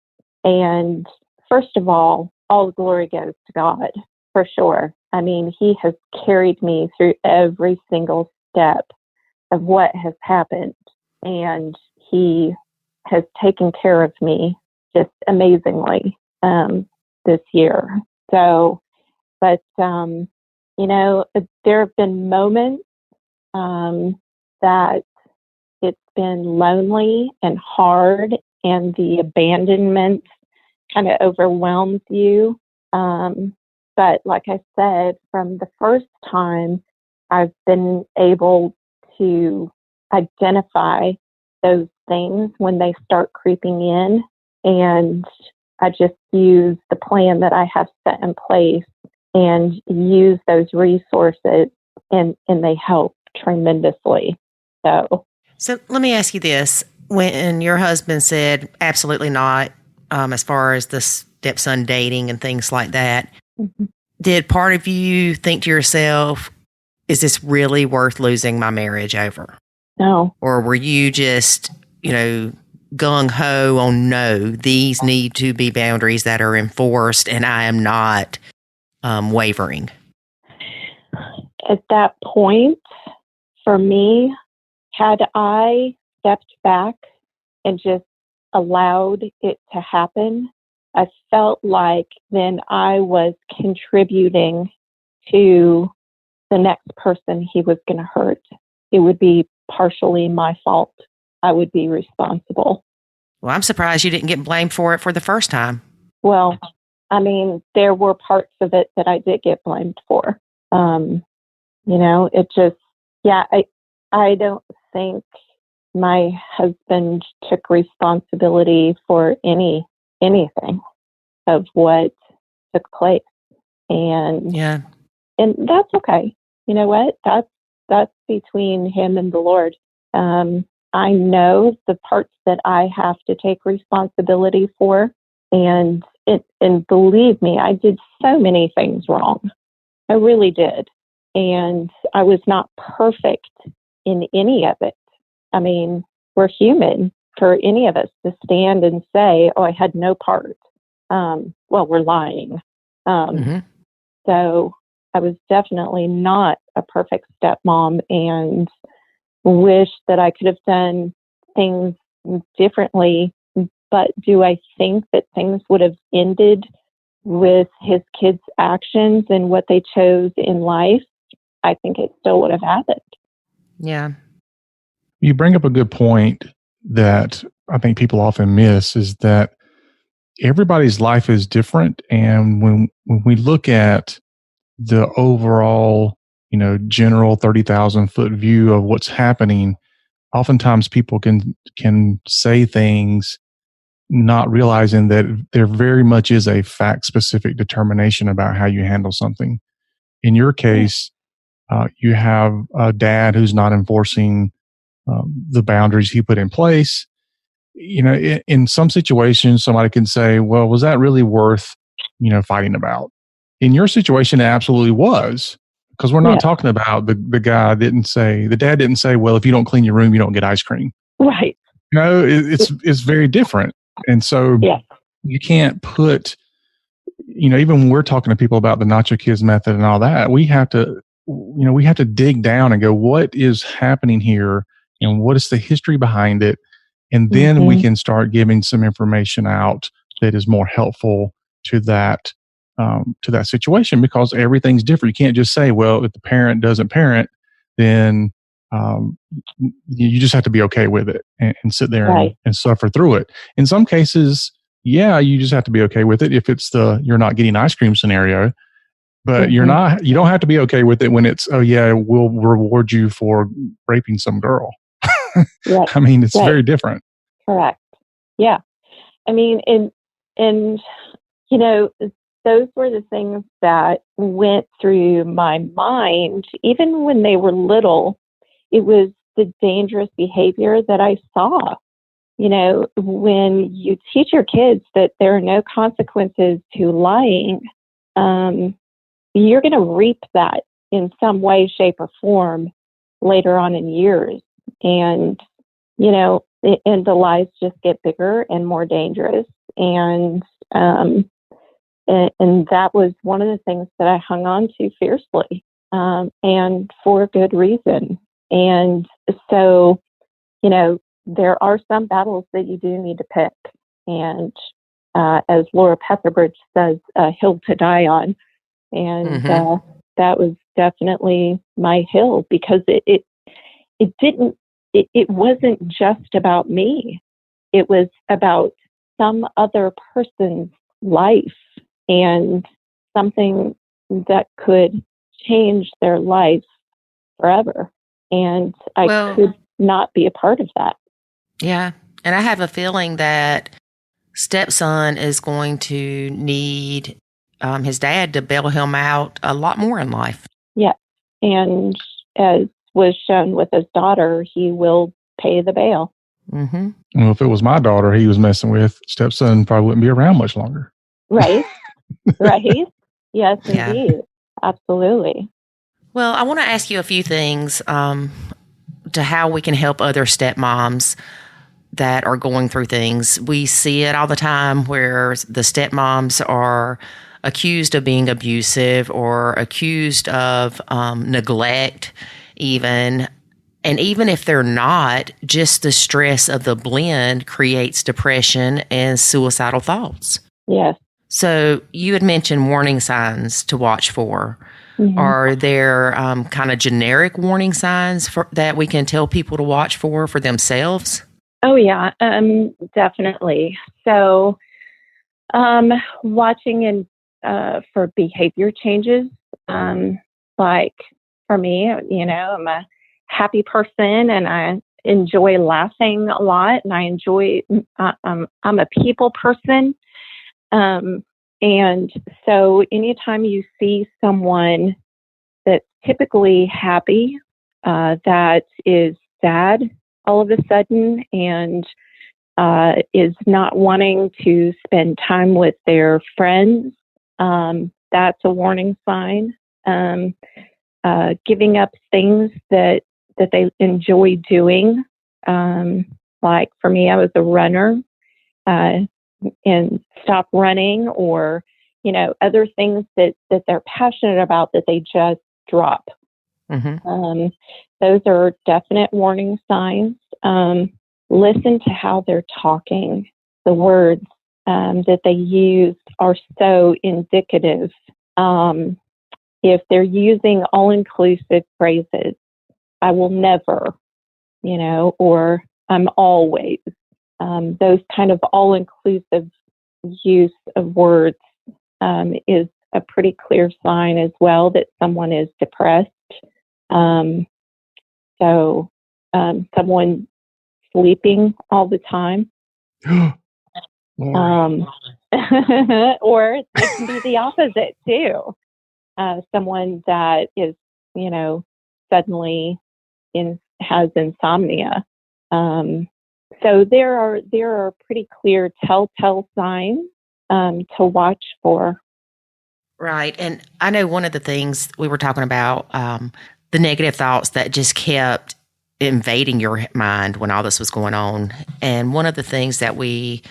Speaker 3: And first of all the glory goes to God, for sure. He has carried me through every single step of what has happened. And he has taken care of me just amazingly this year. So, but, there have been moments that it's been lonely and hard, and the abandonment kind of overwhelms you. But like I said, from the first time, I've been able to identify those things when they start creeping in, and I just use the plan that I have set in place and use those resources, and they help tremendously. So
Speaker 2: let me ask you this. When your husband said absolutely not, as far as the stepson dating and things like that, did part of you think to yourself, is this really worth losing my marriage over?
Speaker 3: No.
Speaker 2: Or were you just, gung-ho on no, these need to be boundaries that are enforced and I am not wavering?
Speaker 3: At that point, for me, had I stepped back and just allowed it to happen, I felt like then I was contributing to the next person he was going to hurt. It would be partially my fault. I would be responsible.
Speaker 2: Well, I'm surprised you didn't get blamed for it for the first time.
Speaker 3: Well, there were parts of it that I did get blamed for. It just, I don't think my husband took responsibility for anything of what took place. And that's okay. You know what? That's between him and the Lord. I know the parts that I have to take responsibility for, and believe me, I did so many things wrong. I really did. And I was not perfect in any of it. We're human. For any of us to stand and say, oh, I had no part. We're lying. So I was definitely not a perfect stepmom, and wish that I could have done things differently. But do I think that things would have ended with his kids' actions and what they chose in life? I think it still would have happened.
Speaker 2: Yeah.
Speaker 1: You bring up a good point that I think people often miss, is that everybody's life is different. And when we look at the overall, general 30,000 foot view of what's happening, oftentimes people can say things not realizing that there very much is a fact-specific determination about how you handle something. In your case, you have a dad who's not enforcing the boundaries he put in place. In some situations, somebody can say, well, was that really worth, fighting about? In your situation, it absolutely was, because we're not talking about the dad didn't say, well, if you don't clean your room, you don't get ice cream.
Speaker 3: Right.
Speaker 1: It's very different. And so you can't put, even when we're talking to people about the Nacho Kids method and all that, we have to dig down and go, what is happening here and what is the history behind it? And then we can start giving some information out that is more helpful to that situation, because everything's different. You can't just say, well, if the parent doesn't parent, then you just have to be okay with it and sit there
Speaker 3: Right.
Speaker 1: and suffer through it. In some cases, yeah, you just have to be okay with it if it's the you're not getting ice cream scenario. But you don't have to be okay with it when it's, oh yeah, we'll reward you for raping some girl.
Speaker 3: Right.
Speaker 1: I mean, it's very different.
Speaker 3: Correct. Yeah. I mean, and you know, those were the things that went through my mind, even when they were little. It was the dangerous behavior that I saw. You know, when you teach your kids that there are no consequences to lying, you're going to reap that in some way, shape, or form later on in years. And, you know, and the lies just get bigger and more dangerous. And that was one of the things that I hung on to fiercely, and for good reason. And so, you know, there are some battles that you do need to pick. And as Laura Petherbridge says, a hill to die on. And that was definitely my hill, because it wasn't just about me. It was about some other person's life and something that could change their life forever. And I could not be a part of that.
Speaker 2: Yeah. And I have a feeling that stepson is going to need his dad to bail him out a lot more in life.
Speaker 3: Yeah. And as was shown with his daughter, he will pay the bail.
Speaker 2: Mm-hmm.
Speaker 1: Well, if it was my daughter he was messing with, stepson probably wouldn't be around much longer.
Speaker 3: Right. Right. Yes, indeed. Absolutely.
Speaker 2: Well, I want to ask you a few things to how we can help other stepmoms that are going through things. We see it all the time where the stepmoms are accused of being abusive or accused of neglect even. And even if they're not, just the stress of the blend creates depression and suicidal thoughts.
Speaker 3: Yes.
Speaker 2: So you had mentioned warning signs to watch for.
Speaker 3: Mm-hmm.
Speaker 2: Are there kind of generic warning signs that we can tell people to watch for themselves?
Speaker 3: Oh, yeah, definitely. So watching for behavior changes, like for me, you know, I'm a happy person and I enjoy laughing a lot, and I enjoy, I'm a people person. And so anytime you see someone that's typically happy, that is sad all of a sudden and is not wanting to spend time with their friends, that's a warning sign. Giving up things that they enjoy doing. Like for me, I was a runner, and stop running, or, you know, other things that they're passionate about that they just drop. Mm-hmm. Those are definite warning signs. Listen to how they're talking. The words that they use are so indicative. If they're using all-inclusive phrases, I will never, you know, or I'm always, those kind of all-inclusive use of words is a pretty clear sign as well that someone is depressed. So someone sleeping all the time. Or it can be the opposite too. Someone that is, you know, suddenly has insomnia. So there are pretty clear telltale signs to watch for.
Speaker 2: Right. And I know one of the things we were talking about, the negative thoughts that just kept invading your mind when all this was going on. And one of the things that we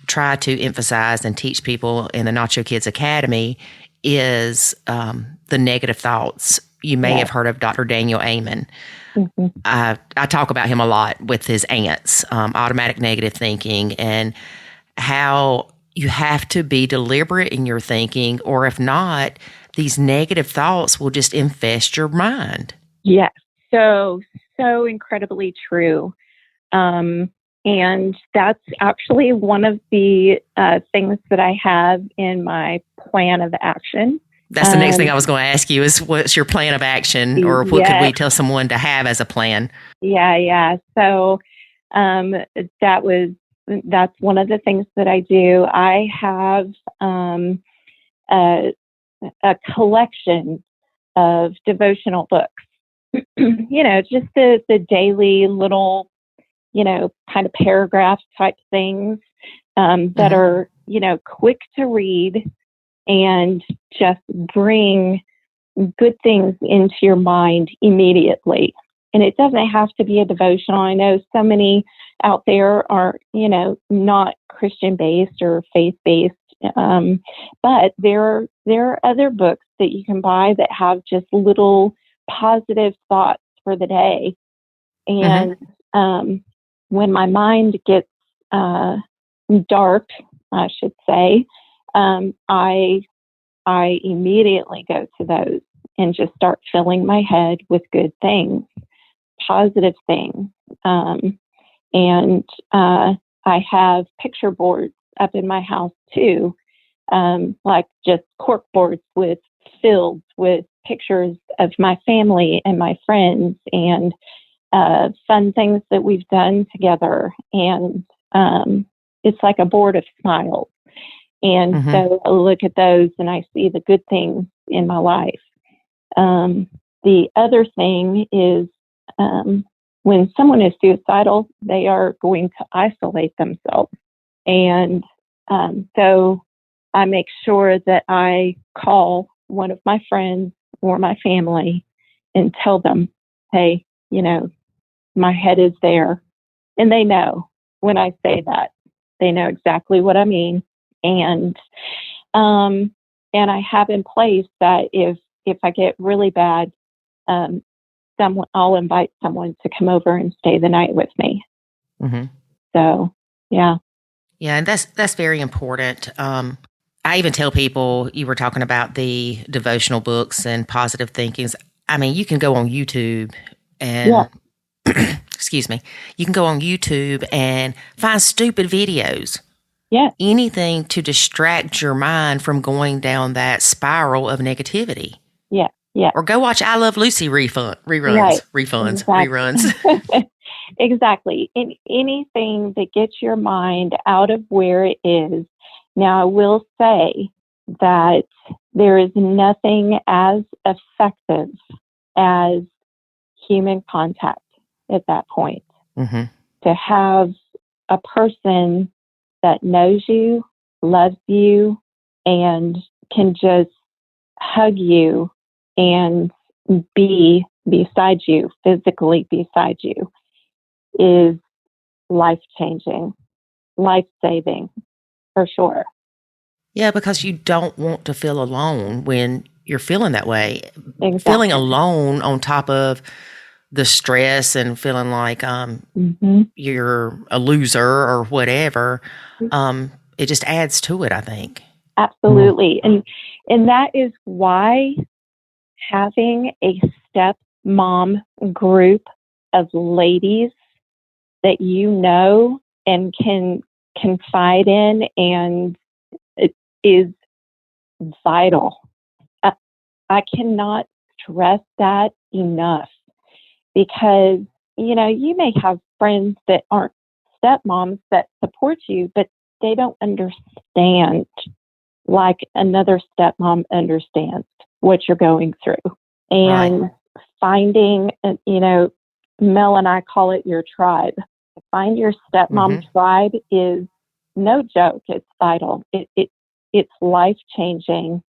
Speaker 2: try to emphasize and teach people in the Nacho Kids Academy is the negative thoughts. You may have heard of Dr. Daniel Amen. Mm-hmm. I talk about him a lot with his ants, automatic negative thinking, and how you have to be deliberate in your thinking, or if not, these negative thoughts will just infest your mind.
Speaker 3: Yes. So so incredibly true. And that's actually one of the things that I have in my plan of action.
Speaker 2: That's the next thing I was going to ask you is what's your plan of action, or what could we tell someone to have as a plan?
Speaker 3: Yeah. So that's one of the things that I do. I have a collection of devotional books, just the daily little, kind of paragraph type things that are, quick to read and just bring good things into your mind immediately. And it doesn't have to be a devotional. I know so many out there are, not Christian based or faith based, but there are other books that you can buy that have just little positive thoughts for the day. And when my mind gets dark, I should say, I immediately go to those and just start filling my head with good things, positive things. And I have picture boards up in my house too, like just cork boards filled with pictures of my family and my friends and fun things that we've done together. And it's like a board of smiles. And so I look at those and I see the good things in my life. The other thing is when someone is suicidal, they are going to isolate themselves. And so I make sure that I call one of my friends or my family and tell them, hey, my head is there. And they know when I say that. They know exactly what I mean. And I have in place that if I get really bad, I'll invite someone to come over and stay the night with me. So, yeah.
Speaker 2: Yeah, and that's very important. I even tell people, you were talking about the devotional books and positive thinkings. I mean, you can go on YouTube and, excuse me, you can go on YouTube and find stupid videos.
Speaker 3: Yeah.
Speaker 2: Anything to distract your mind from going down that spiral of negativity.
Speaker 3: Yeah. Yeah.
Speaker 2: Or go watch I Love Lucy reruns.
Speaker 3: Exactly. Anything that gets your mind out of where it is. Now, I will say that there is nothing as effective as human contact at that point. To have a person that knows you, loves you, and can just hug you and be beside you, physically beside you, is life-changing, life-saving, for sure.
Speaker 2: Yeah, because you don't want to feel alone when you're feeling that way.
Speaker 3: Exactly.
Speaker 2: Feeling alone on top of the stress and feeling like you're a loser or whatever, it just adds to it, I think.
Speaker 3: Absolutely. And that is why having a stepmom group of ladies that you know and can confide in and it is vital. I cannot stress that enough because, you may have friends that aren't stepmoms that support you, but they don't understand like another stepmom understands what you're going through. And finding, Mel and I call it your tribe. Find your stepmom tribe is no joke. It's vital. It's life-changing.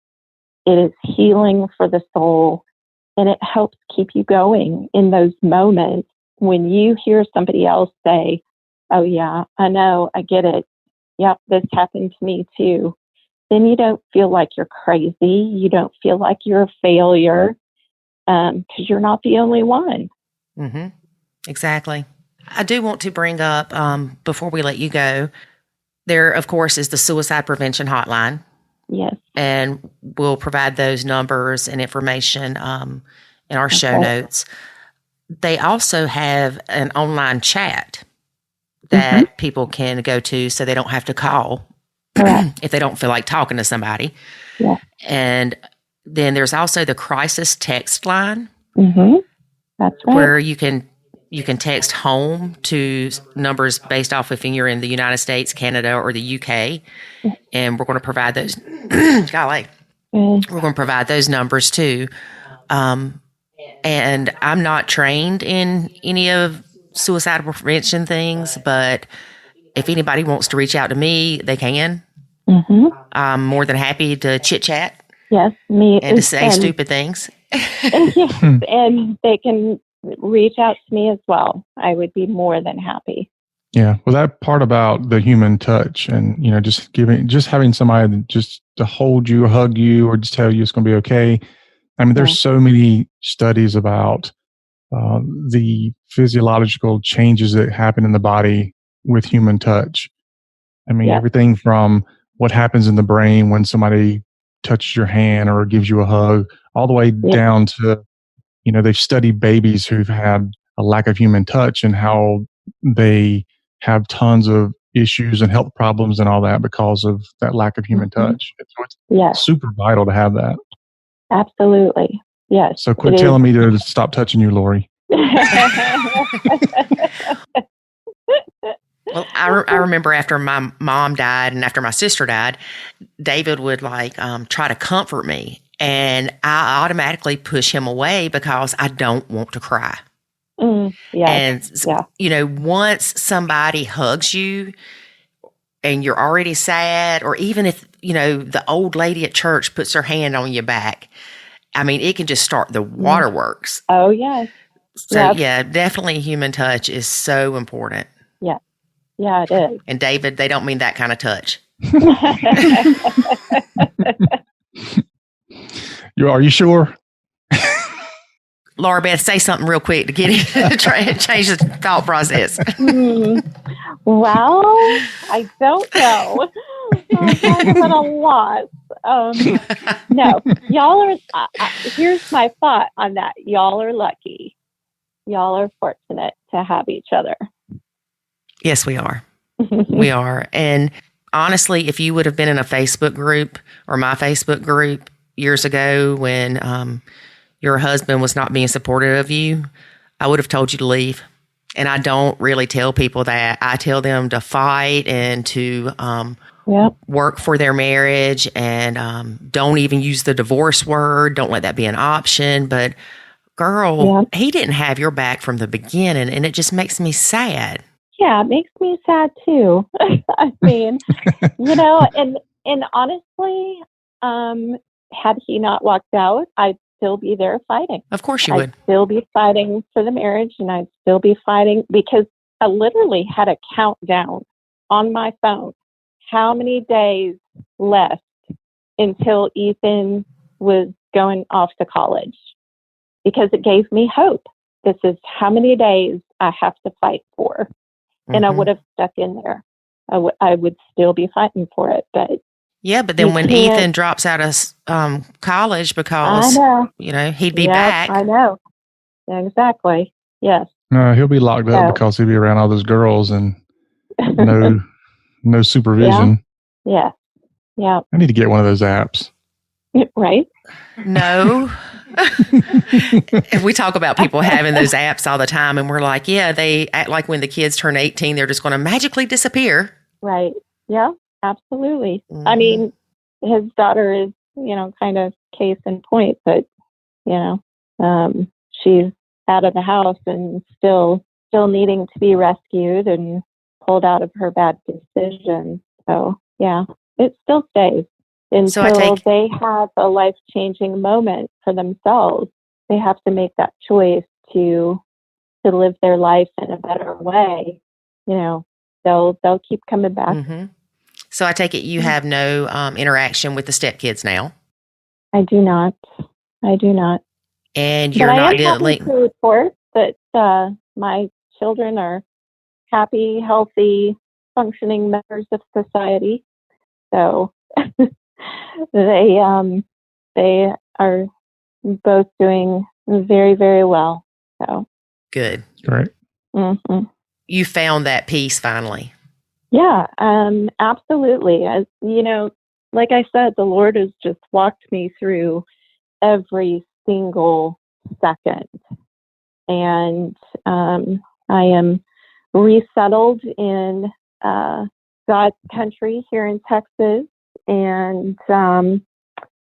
Speaker 3: It is healing for the soul. And it helps keep you going in those moments when you hear somebody else say, oh yeah, I know, I get it. Yep, this happened to me too. Then you don't feel like you're crazy. You don't feel like you're a failure because you're not the only one.
Speaker 2: Exactly. I do want to bring up, before we let you go, there, of course, is the suicide prevention hotline.
Speaker 3: Yes.
Speaker 2: And we'll provide those numbers and information in our show notes. they also have an online chat that people can go to so they don't have to call if they don't feel like talking to somebody.
Speaker 3: Yeah.
Speaker 2: And then there's also the crisis text line
Speaker 3: That's right.
Speaker 2: where you can text home to numbers based off if you're in the United States, Canada, or the UK. And we're going to provide those. Golly. We're going to provide those numbers too. And I'm not trained in any of suicidal prevention things, but if anybody wants to reach out to me, they can. I'm more than happy to chit chat.
Speaker 3: Yes, me
Speaker 2: and to say stupid things.
Speaker 3: And they can reach out to me as well. I would be more than happy.
Speaker 1: Yeah. Well, that part about the human touch and, just having somebody just to hold you, hug you, or just tell you it's going to be okay. I mean, there's so many studies about the physiological changes that happen in the body with human touch. I mean, everything from what happens in the brain when somebody touches your hand or gives you a hug, all the way down to, they've studied babies who've had a lack of human touch and how they have tons of issues and health problems and all that because of that lack of human touch. It's super vital to have that.
Speaker 3: Absolutely. Yes.
Speaker 1: So quit telling me to stop touching you, Lori.
Speaker 2: Well, I remember after my mom died and after my sister died, David would try to comfort me, and I automatically push him away because I don't want to cry. And once somebody hugs you and you're already sad, or even if the old lady at church puts her hand on your back, I mean, it can just start the waterworks.
Speaker 3: Oh yes.
Speaker 2: So definitely human touch is so important.
Speaker 3: Yeah. Yeah, it is.
Speaker 2: And David, they don't mean that kind of touch.
Speaker 1: Are you sure?
Speaker 2: LauraBeth, say something real quick to get it, change the thought process.
Speaker 3: Well, I don't know. I'm talking about a lot. No, y'all are, here's my thought on that. Y'all are lucky. Y'all are fortunate to have each other. Yes,
Speaker 2: we are. We are. And honestly, if you would have been in a Facebook group or my Facebook group years ago when your husband was not being supportive of you, I would have told you to leave. And I don't really tell people that. I tell them to fight and to work for their marriage, and don't even use the divorce word. Don't let that be an option. But girl, he didn't have your back from the beginning, and it just makes me sad.
Speaker 3: Yeah, it makes me sad too. I mean, and honestly, had he not walked out, I'd still be there fighting.
Speaker 2: Of course you would.
Speaker 3: I'd still be fighting for the marriage, and I'd still be fighting because I literally had a countdown on my phone. How many days left until Ethan was going off to college? Because it gave me hope. This is how many days I have to fight for. And I would have stuck in there. I would still be fighting for it. But
Speaker 2: but then when Ethan drops out of college because, he'd be back.
Speaker 3: I know. Exactly. Yes.
Speaker 1: No, he'll be locked up because he'll be around all those girls and no supervision.
Speaker 3: Yeah.
Speaker 1: I need to get one of those apps.
Speaker 3: Right?
Speaker 2: No. We talk about people having those apps all the time, and we're like, they act like when the kids turn 18, they're just going to magically disappear.
Speaker 3: Right. Yeah, absolutely. I mean, his daughter is, kind of case in point, but, she's out of the house and still needing to be rescued and pulled out of her bad decision. So, it still stays. Until they have a life-changing moment for themselves, they have to make that choice to live their life in a better way. They'll keep coming back.
Speaker 2: So I take it you have no interaction with the stepkids now?
Speaker 3: I do not.
Speaker 2: And you're not
Speaker 3: happy to report that my children are happy, healthy, functioning members of society. So they are both doing very, very well. So
Speaker 2: Good.
Speaker 1: Great.
Speaker 3: Mm-hmm.
Speaker 2: You found that peace finally.
Speaker 3: Yeah, absolutely. As you know, like I said, the Lord has just walked me through every single second. And I am resettled in God's country here in Texas. And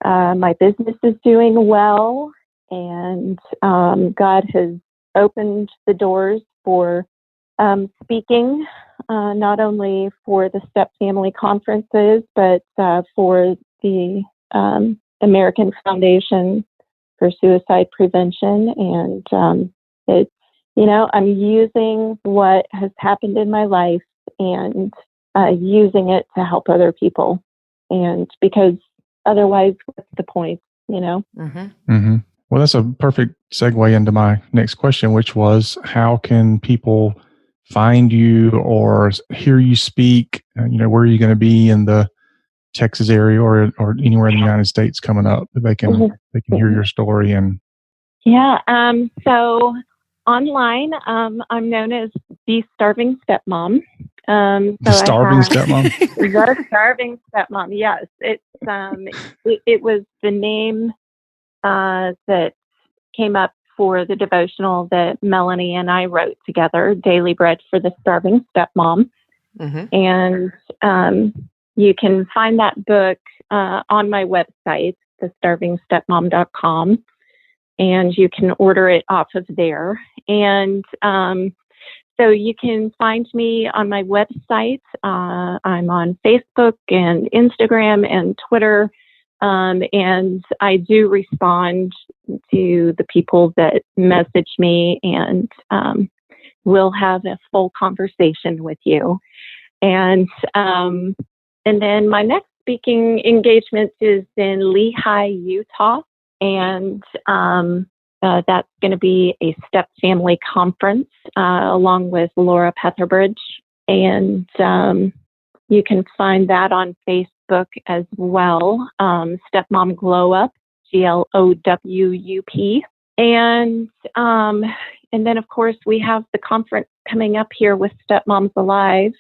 Speaker 3: my business is doing well. And God has opened the doors for speaking, not only for the Step Family Conferences, but for the American Foundation for Suicide Prevention. And it's, I'm using what has happened in my life and using it to help other people. And because otherwise, what's the point,
Speaker 2: Mm-hmm.
Speaker 1: Mm-hmm. Well, that's a perfect segue into my next question, which was, how can people find you or hear you speak? Where are you going to be in the Texas area or anywhere in the United States coming up that they can hear your story? And
Speaker 3: yeah, so online, I'm known as the Starving Stepmom.
Speaker 1: the Starving Stepmom.
Speaker 3: The Starving Stepmom. Yes, it's it was the name that came up for the devotional that Melanie and I wrote together, Daily Bread for the Starving Stepmom.
Speaker 2: Mm-hmm.
Speaker 3: And you can find that book on my website, thestarvingstepmom.com, and you can order it off of there. And so you can find me on my website. I'm on Facebook and Instagram and Twitter. And I do respond to the people that message me, and we'll have a full conversation with you. And then my next speaking engagement is in Lehi, Utah, and that's going to be a Step Family Conference along with LauraBeth Ferguson, and you can find that on Facebook as well. Stepmom Glow Up, GLOWUP. And then, of course, we have the conference coming up here with Stepmoms Alive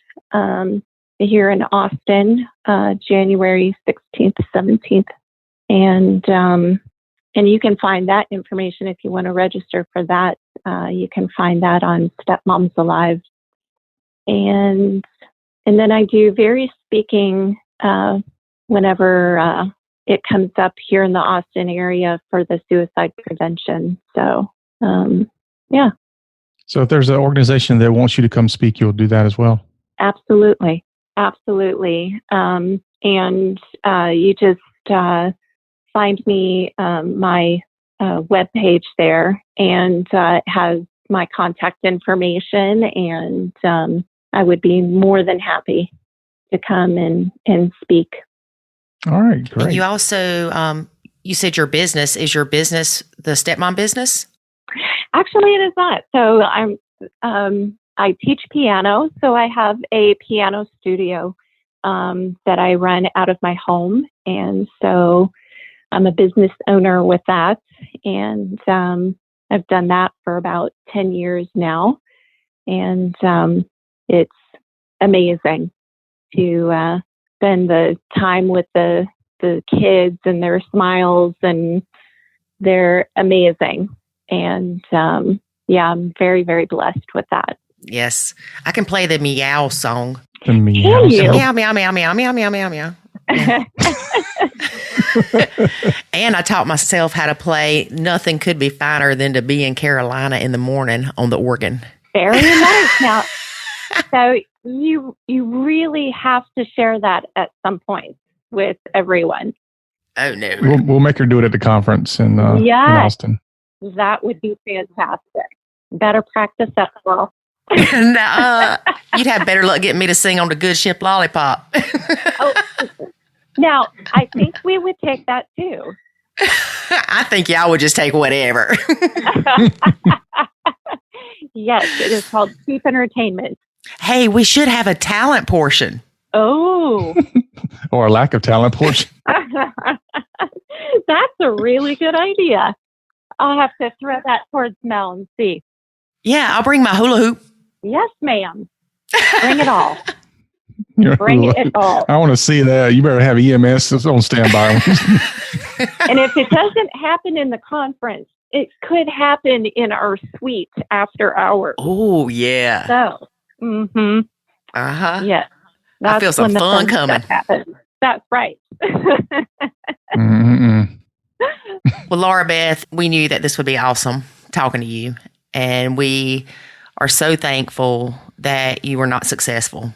Speaker 3: here in Austin, January 16th, 17th. And you can find that information if you want to register for that. You can find that on Stepmoms Alive. And then I do various speaking whenever it comes up here in the Austin area for the suicide prevention. So, yeah.
Speaker 1: So if there's an organization that wants you to come speak, you'll do that as well?
Speaker 3: Absolutely. Absolutely. And you just find me my webpage there, and it has my contact information, and I would be more than happy to come and speak. All right,
Speaker 1: great.
Speaker 2: And you also, you said your business, is your business the Stepmom business?
Speaker 3: Actually, it is not. So I teach piano, so I have a piano studio that I run out of my home, and so I'm a business owner with that, and I've done that for about 10 years now, and it's amazing to spend the time with the kids and their smiles, and they're amazing. And yeah, I'm very, very blessed with that.
Speaker 2: Yes. I can play the meow song.
Speaker 1: The meow song?
Speaker 2: Meow, meow, meow, meow, meow, meow, meow, meow. Yeah. And I taught myself how to play Nothing Could Be Finer Than to Be in Carolina in the Morning on the organ.
Speaker 3: Very nice. Now, so you really have to share that at some point with everyone.
Speaker 2: Oh, no.
Speaker 1: We'll make her do it at the conference in Austin.
Speaker 3: That would be fantastic. Better practice that, girl.
Speaker 2: No, you'd have better luck getting me to sing on the Good Ship Lollipop.
Speaker 3: Oh, now, I think we would take that too.
Speaker 2: I think y'all would just take whatever.
Speaker 3: Yes, it is called cheap entertainment.
Speaker 2: Hey, we should have a talent portion.
Speaker 3: Oh.
Speaker 1: Or a lack of talent portion.
Speaker 3: That's a really good idea. I'll have to throw that towards Mel and see.
Speaker 2: Yeah, I'll bring my hula hoop.
Speaker 3: Yes, ma'am. Bring it all.
Speaker 1: Your
Speaker 3: Bring
Speaker 1: hula
Speaker 3: it
Speaker 1: hoop.
Speaker 3: all.
Speaker 1: I want to see that. You better have EMS on standby.
Speaker 3: And if it doesn't happen in the conference, it could happen in our suite after hours.
Speaker 2: Oh, yeah.
Speaker 3: So,
Speaker 2: Uh-huh.
Speaker 3: yes.
Speaker 2: I feel some
Speaker 3: when the
Speaker 2: fun coming.
Speaker 3: stuff happens. That's right.
Speaker 1: Mm-mm.
Speaker 2: Well, LauraBeth, we knew that this would be awesome talking to you. And we are so thankful that you were not successful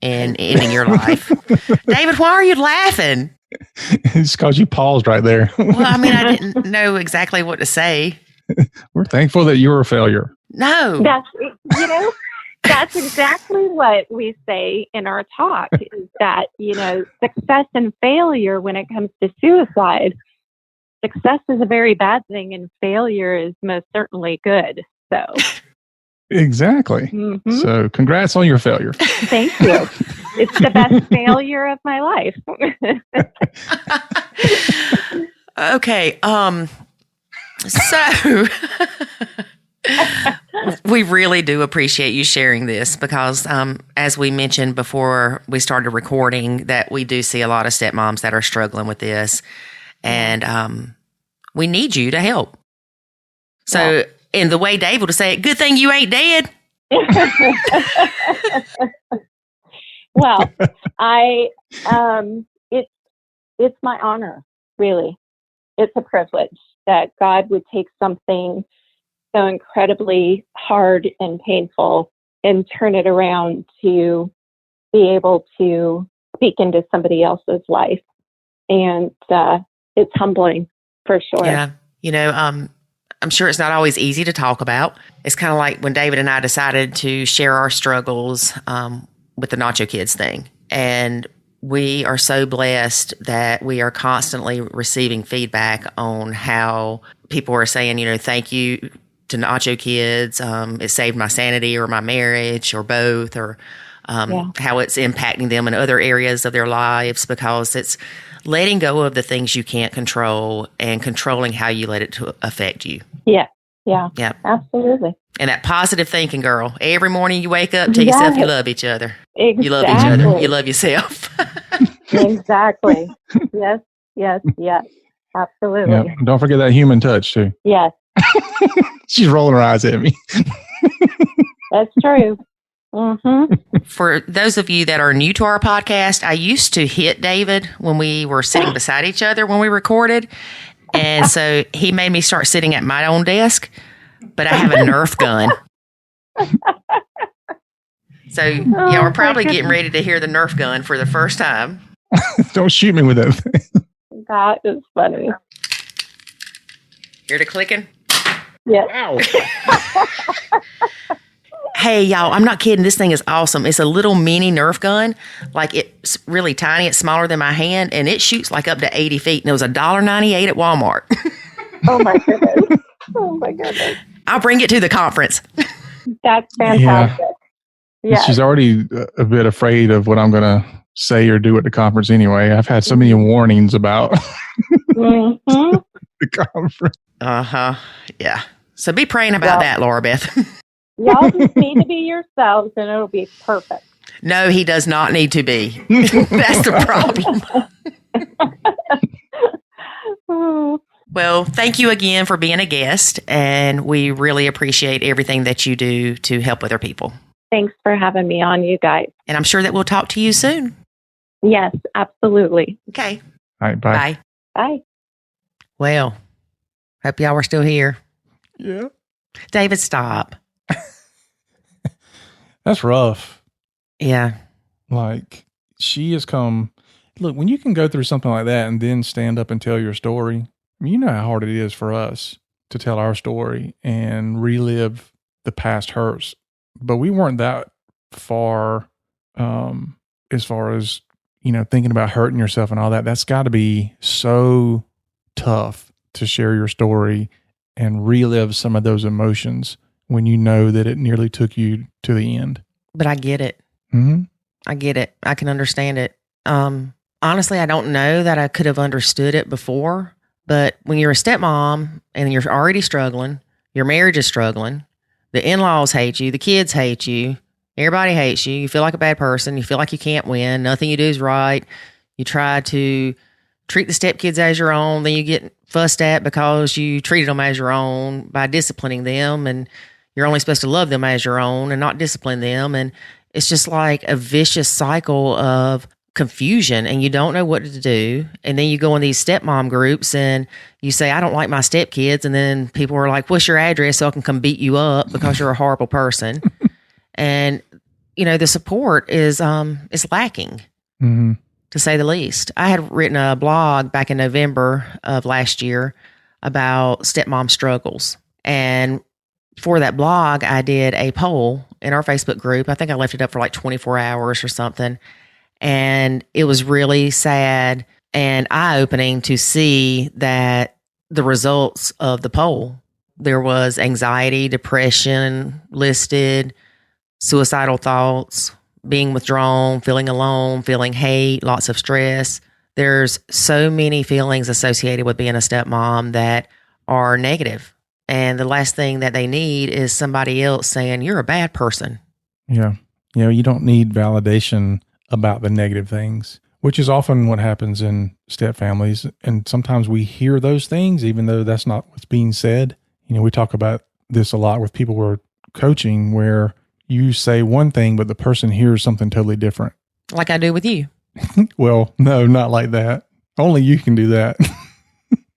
Speaker 2: in ending your life. David, why are you laughing?
Speaker 1: It's because you paused right there.
Speaker 2: Well, I mean, I didn't know exactly what to say.
Speaker 1: We're thankful that you were a failure.
Speaker 2: No.
Speaker 3: That's exactly what we say in our talk is that, success and failure when it comes to suicide, success is a very bad thing and failure is most certainly good. So,
Speaker 1: Exactly. So congrats on your failure.
Speaker 3: Thank you. It's the best failure of my life.
Speaker 2: Okay. So we really do appreciate you sharing this because, as we mentioned before we started recording, that we do see a lot of stepmoms that are struggling with this, and we need you to help. So, in the way Dave would say it, good thing you ain't dead.
Speaker 3: Well, it's my honor, really. It's a privilege that God would take something so incredibly hard and painful and turn it around to be able to speak into somebody else's life. And it's humbling for sure.
Speaker 2: Yeah. I'm sure it's not always easy to talk about. It's kind of like when David and I decided to share our struggles with the Nacho Kids thing. And we are so blessed that we are constantly receiving feedback on how people are saying, thank you to Nacho Kids. It saved my sanity or my marriage or both, or how it's impacting them in other areas of their lives, because it's letting go of the things you can't control and controlling how you let it to affect you.
Speaker 3: Yeah, absolutely.
Speaker 2: And that positive thinking, girl. Every morning you wake up, tell yourself you love each other.
Speaker 3: Exactly.
Speaker 2: You love each other. You love yourself.
Speaker 3: Exactly. Yes. Absolutely.
Speaker 1: Yeah. Don't forget that human touch too.
Speaker 3: Yes.
Speaker 1: She's rolling her eyes at me.
Speaker 3: That's true.
Speaker 2: For those of you that are new to our podcast, I used to hit David when we were sitting beside each other when we recorded. And so he made me start sitting at my own desk, but I have a Nerf gun. So yeah, we're probably getting ready to hear the Nerf gun for the first time.
Speaker 1: Don't shoot me with that thing.
Speaker 3: That is funny.
Speaker 2: Hear the clicking?
Speaker 3: Yes.
Speaker 1: Ow.
Speaker 2: Hey, y'all, I'm not kidding. This thing is awesome. It's a little mini Nerf gun. Like, it's really tiny. It's smaller than my hand, and it shoots like up to 80 feet. And it was $1.98 at Walmart.
Speaker 3: Oh, my goodness.
Speaker 2: I'll bring it to the conference.
Speaker 3: That's fantastic. Yeah.
Speaker 1: She's already a bit afraid of what I'm going to say or do at the conference anyway. I've had so many warnings about the conference.
Speaker 2: Uh-huh. Yeah. So be praying about that, LauraBeth.
Speaker 3: Y'all just need to be yourselves and it'll be perfect.
Speaker 2: No, he does not need to be. That's the problem. Well, thank you again for being a guest, and we really appreciate everything that you do to help other people.
Speaker 3: Thanks for having me on, you guys.
Speaker 2: And I'm sure that we'll talk to you soon.
Speaker 3: Yes, absolutely.
Speaker 2: Okay.
Speaker 1: All right, bye.
Speaker 3: Bye.
Speaker 2: Well, hope y'all were still here.
Speaker 1: Yeah.
Speaker 2: David, stop.
Speaker 1: That's rough.
Speaker 2: Yeah.
Speaker 1: Like, she has come. Look, when you can go through something like that and then stand up and tell your story, you know how hard it is for us to tell our story and relive the past hurts. But we weren't that far as far as, thinking about hurting yourself and all that. That's got to be so tough to share your story and relive some of those emotions when you know that it nearly took you to the end.
Speaker 2: But I get it.
Speaker 1: Mm-hmm.
Speaker 2: I get it. I can understand it. Honestly, I don't know that I could have understood it before, but when you're a stepmom and you're already struggling, your marriage is struggling, The in-laws hate you. The kids hate you. Everybody hates you. You feel like a bad person. You feel like you can't win. Nothing you do is right. You try to treat the stepkids as your own. Then you get fussed at because you treated them as your own by disciplining them. And you're only supposed to love them as your own and not discipline them. And it's just like a vicious cycle of confusion, and you don't know what to do. And then you go in these stepmom groups and you say, I don't like my stepkids. And then people are like, what's your address so I can come beat you up because you're a horrible person. And, the support is lacking, to say the least. I had written a blog back in November of last year about stepmom struggles. And for that blog, I did a poll in our Facebook group. I think I left it up for like 24 hours or something. And it was really sad and eye-opening to see that the results of the poll, there was anxiety, depression listed, suicidal thoughts, being withdrawn, feeling alone, feeling hate, lots of stress. There's so many feelings associated with being a stepmom that are negative. And the last thing that they need is somebody else saying, you're a bad person.
Speaker 1: Yeah. You don't need validation about the negative things, which is often what happens in step families. And sometimes we hear those things, even though that's not what's being said. We talk about this a lot with people we're coaching, where you say one thing, but the person hears something totally different.
Speaker 2: Like I do with you.
Speaker 1: Well, no, not like that. Only you can do that.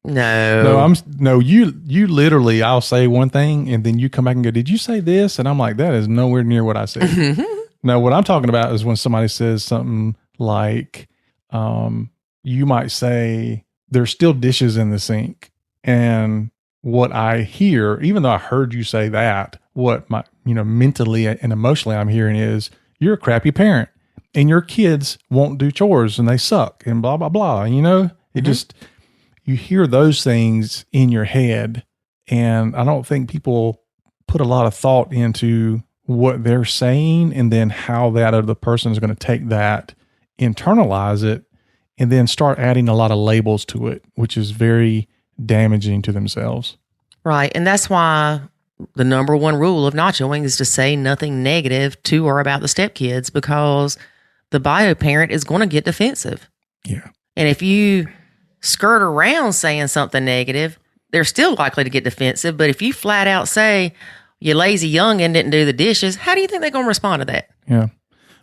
Speaker 2: No,
Speaker 1: you literally, I'll say one thing and then you come back and go, did you say this? And I'm like, that is nowhere near what I said. No, what I'm talking about is when somebody says something like, you might say, there's still dishes in the sink. And what I hear, even though I heard you say that, what my, mentally and emotionally I'm hearing is, you're a crappy parent and your kids won't do chores and they suck and blah, blah, blah. It just, you hear those things in your head. And I don't think people put a lot of thought into what they're saying and then how that other person is going to take that, internalize it, and then start adding a lot of labels to it, which is very damaging to themselves.
Speaker 2: Right. And that's why the number one rule of nachoing is to say nothing negative to or about the stepkids, because the bio parent is going to get defensive.
Speaker 1: Yeah.
Speaker 2: And if you skirt around saying something negative, they're still likely to get defensive. But if you flat out say, you lazy youngin' didn't do the dishes, how do you think they're going to respond to that?
Speaker 1: Yeah.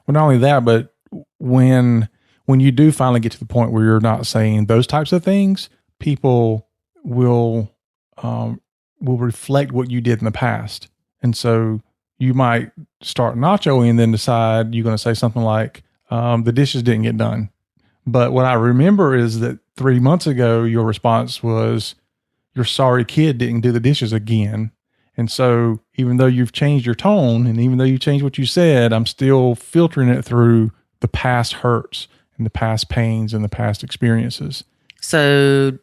Speaker 1: Well, not only that, but when you do finally get to the point where you're not saying those types of things, people will reflect what you did in the past. And so you might start nachoing and then decide you're going to say something like, the dishes didn't get done. But what I remember is that 3 months ago, your response was, your sorry kid didn't do the dishes again. And so even though you've changed your tone and even though you changed what you said, I'm still filtering it through the past hurts and the past pains and the past experiences.
Speaker 2: So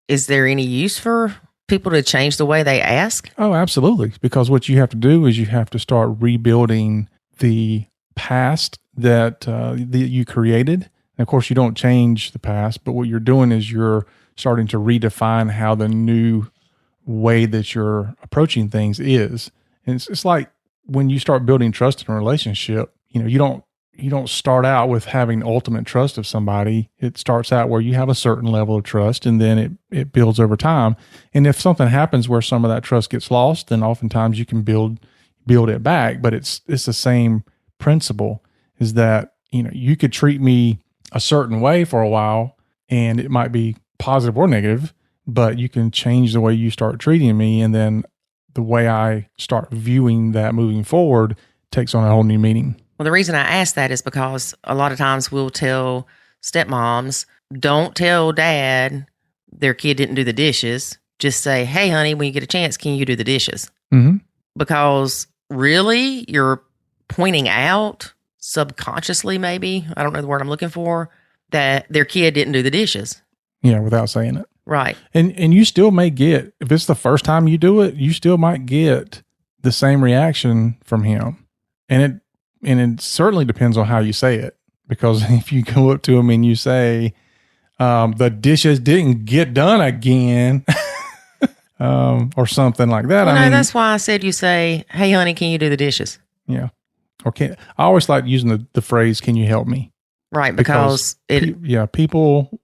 Speaker 2: is there any use for people to change the way they ask?
Speaker 1: Oh, absolutely. Because what you have to do is you have to start rebuilding the past that you created. And of course, you don't change the past, but what you're doing is you're starting to redefine how the new way that you're approaching things is. And it's like when you start building trust in a relationship, you don't start out with having ultimate trust of somebody. It starts out where you have a certain level of trust, and then it builds over time. And if something happens where some of that trust gets lost, then oftentimes you can build it back. But it's the same principle, is that, you could treat me a certain way for a while and it might be positive or negative, but you can change the way you start treating me. And then the way I start viewing that moving forward takes on a whole new meaning.
Speaker 2: Well, the reason I ask that is because a lot of times we'll tell stepmoms, don't tell dad their kid didn't do the dishes. Just say, hey, honey, when you get a chance, can you do the dishes?
Speaker 1: Mm-hmm.
Speaker 2: Because really, you're pointing out subconsciously, maybe, I don't know the word I'm looking for, that their kid didn't do the dishes.
Speaker 1: Yeah, without saying it.
Speaker 2: Right.
Speaker 1: And you still may get, if it's the first time you do it, you still might get the same reaction from him. And it certainly depends on how you say it. Because if you go up to him and you say, the dishes didn't get done again, or something like that.
Speaker 2: Well, that's why I said you say, hey, honey, can you do the dishes?
Speaker 1: Yeah. Or I always like using the phrase, can you help me?
Speaker 2: Right. Because
Speaker 1: people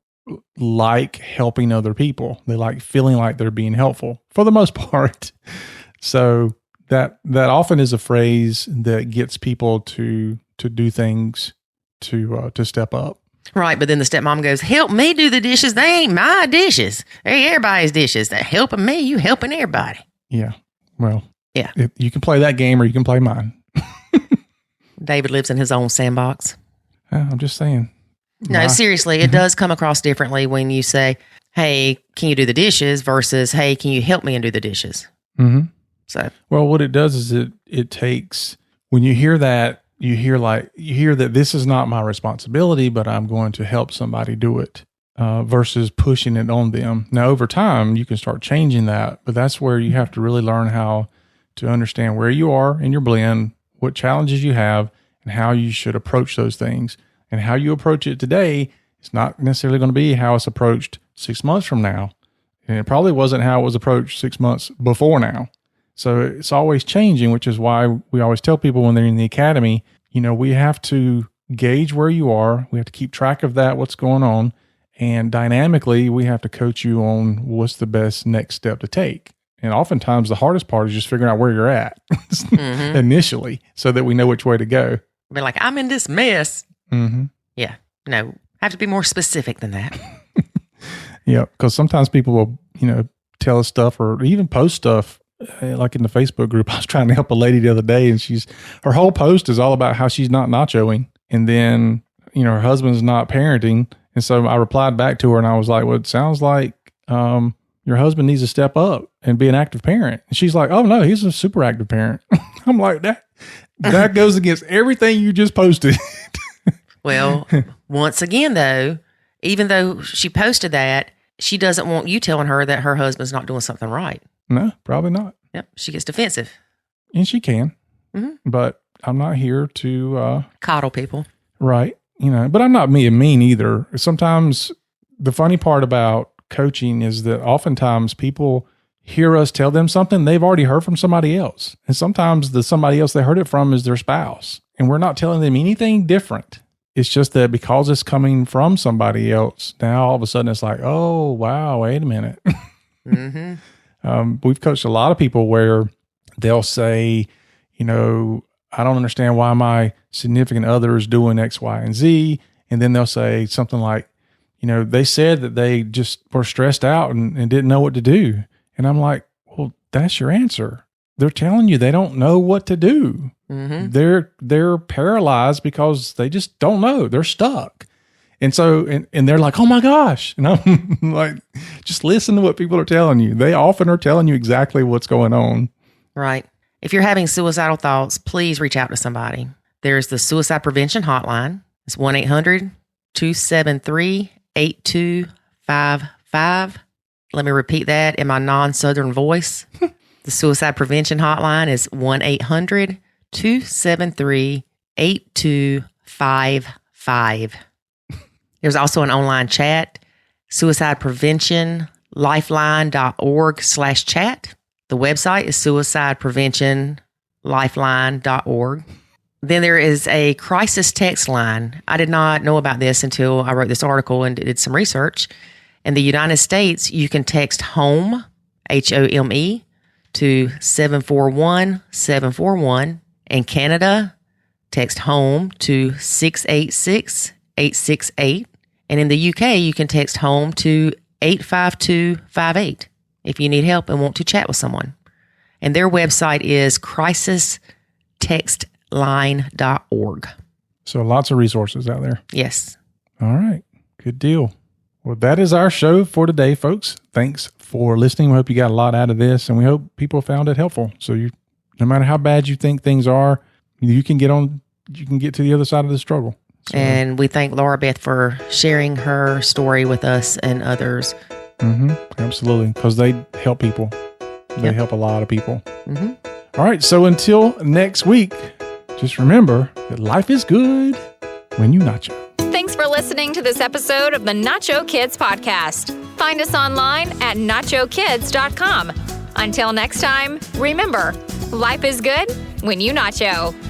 Speaker 1: like helping other people. They like feeling like they're being helpful for the most part. So that often is a phrase that gets people to do things to step up.
Speaker 2: Right. But then the stepmom goes, help me do the dishes. They ain't my dishes. They're everybody's dishes. They're helping me. You helping everybody.
Speaker 1: Yeah. Well,
Speaker 2: yeah.
Speaker 1: You can play that game or you can play mine.
Speaker 2: David lives in his own sandbox.
Speaker 1: I'm just saying.
Speaker 2: No, seriously, it does come across differently when you say, hey, can you do the dishes versus, hey, can you help me and do the dishes?
Speaker 1: Mm-hmm.
Speaker 2: So,
Speaker 1: well, what it does is it takes, when you hear that, you hear that this is not my responsibility, but I'm going to help somebody do it versus pushing it on them. Now, over time, you can start changing that, but that's where you have to really learn how to understand where you are in your blend, what challenges you have, and how you should approach those things. And how you approach it today is not necessarily going to be how it's approached 6 months from now. And it probably wasn't how it was approached 6 months before now. So it's always changing, which is why we always tell people when they're in the academy, we have to gauge where you are. We have to keep track of that, what's going on. And dynamically, we have to coach you on what's the best next step to take. And oftentimes the hardest part is just figuring out where you're at initially so that we know which way to go.
Speaker 2: Be like, I'm in this mess.
Speaker 1: Mm-hmm.
Speaker 2: Yeah. No, have to be more specific than that.
Speaker 1: Yeah. Because sometimes people will, tell us stuff or even post stuff. Like in the Facebook group, I was trying to help a lady the other day and her whole post is all about how she's not nachoing. And then, her husband's not parenting. And so I replied back to her and I was like, well, it sounds like, your husband needs to step up and be an active parent. And she's like, oh no, he's a super active parent. I'm like, that goes against everything you just posted.
Speaker 2: Well, once again though, even though she posted that, she doesn't want you telling her that her husband's not doing something right.
Speaker 1: No, probably not.
Speaker 2: Yep. She gets defensive.
Speaker 1: And she can, but I'm not here to
Speaker 2: coddle people.
Speaker 1: Right. But I'm not mean either. Sometimes the funny part about coaching is that oftentimes people hear us tell them something they've already heard from somebody else. And sometimes the somebody else they heard it from is their spouse. And we're not telling them anything different. It's just that because it's coming from somebody else, now all of a sudden it's like, oh, wow, wait a minute. We've coached a lot of people where they'll say, I don't understand why my significant other is doing X, Y, and Z. And then they'll say something like, they said that they just were stressed out and didn't know what to do. And I'm like, well, that's your answer. They're telling you they don't know what to do. They're paralyzed because they just don't know. They're stuck. And so, and they're like, oh my gosh. And I'm like, just listen to what people are telling you. They often are telling you exactly what's going on.
Speaker 2: Right. If you're having suicidal thoughts, please reach out to somebody. There's the suicide prevention hotline. It's 1-800-273-8255. Let me repeat that in my non-Southern voice. The suicide prevention hotline is 1-800-273-8255. There's also an online chat, suicidepreventionlifeline.org/chat. The website is suicidepreventionlifeline.org. Then there is a crisis text line. I did not know about this until I wrote this article and did some research. In the United States, you can text HOME, HOME, to 741-741. In Canada, text HOME to 686-868. And in the UK, you can text HOME to 85258 if you need help and want to chat with someone. And their website is crisistextline.org.
Speaker 1: So lots of resources out there.
Speaker 2: Yes.
Speaker 1: All right. Good deal. Well, that is our show for today, folks. Thanks for listening. We hope you got a lot out of this, and we hope people found it helpful. So no matter how bad you think things are, you can get to the other side of the struggle. So,
Speaker 2: and we thank LauraBeth for sharing her story with us and others.
Speaker 1: Absolutely. Because they help people. They help a lot of people.
Speaker 2: Mm-hmm.
Speaker 1: All right. So until next week, just remember that life is good when you nacho.
Speaker 4: Thanks Thanks for listening to this episode of the Nacho Kids Podcast. Find us online at nachokids.com. Until next time, remember, life is good when you nacho.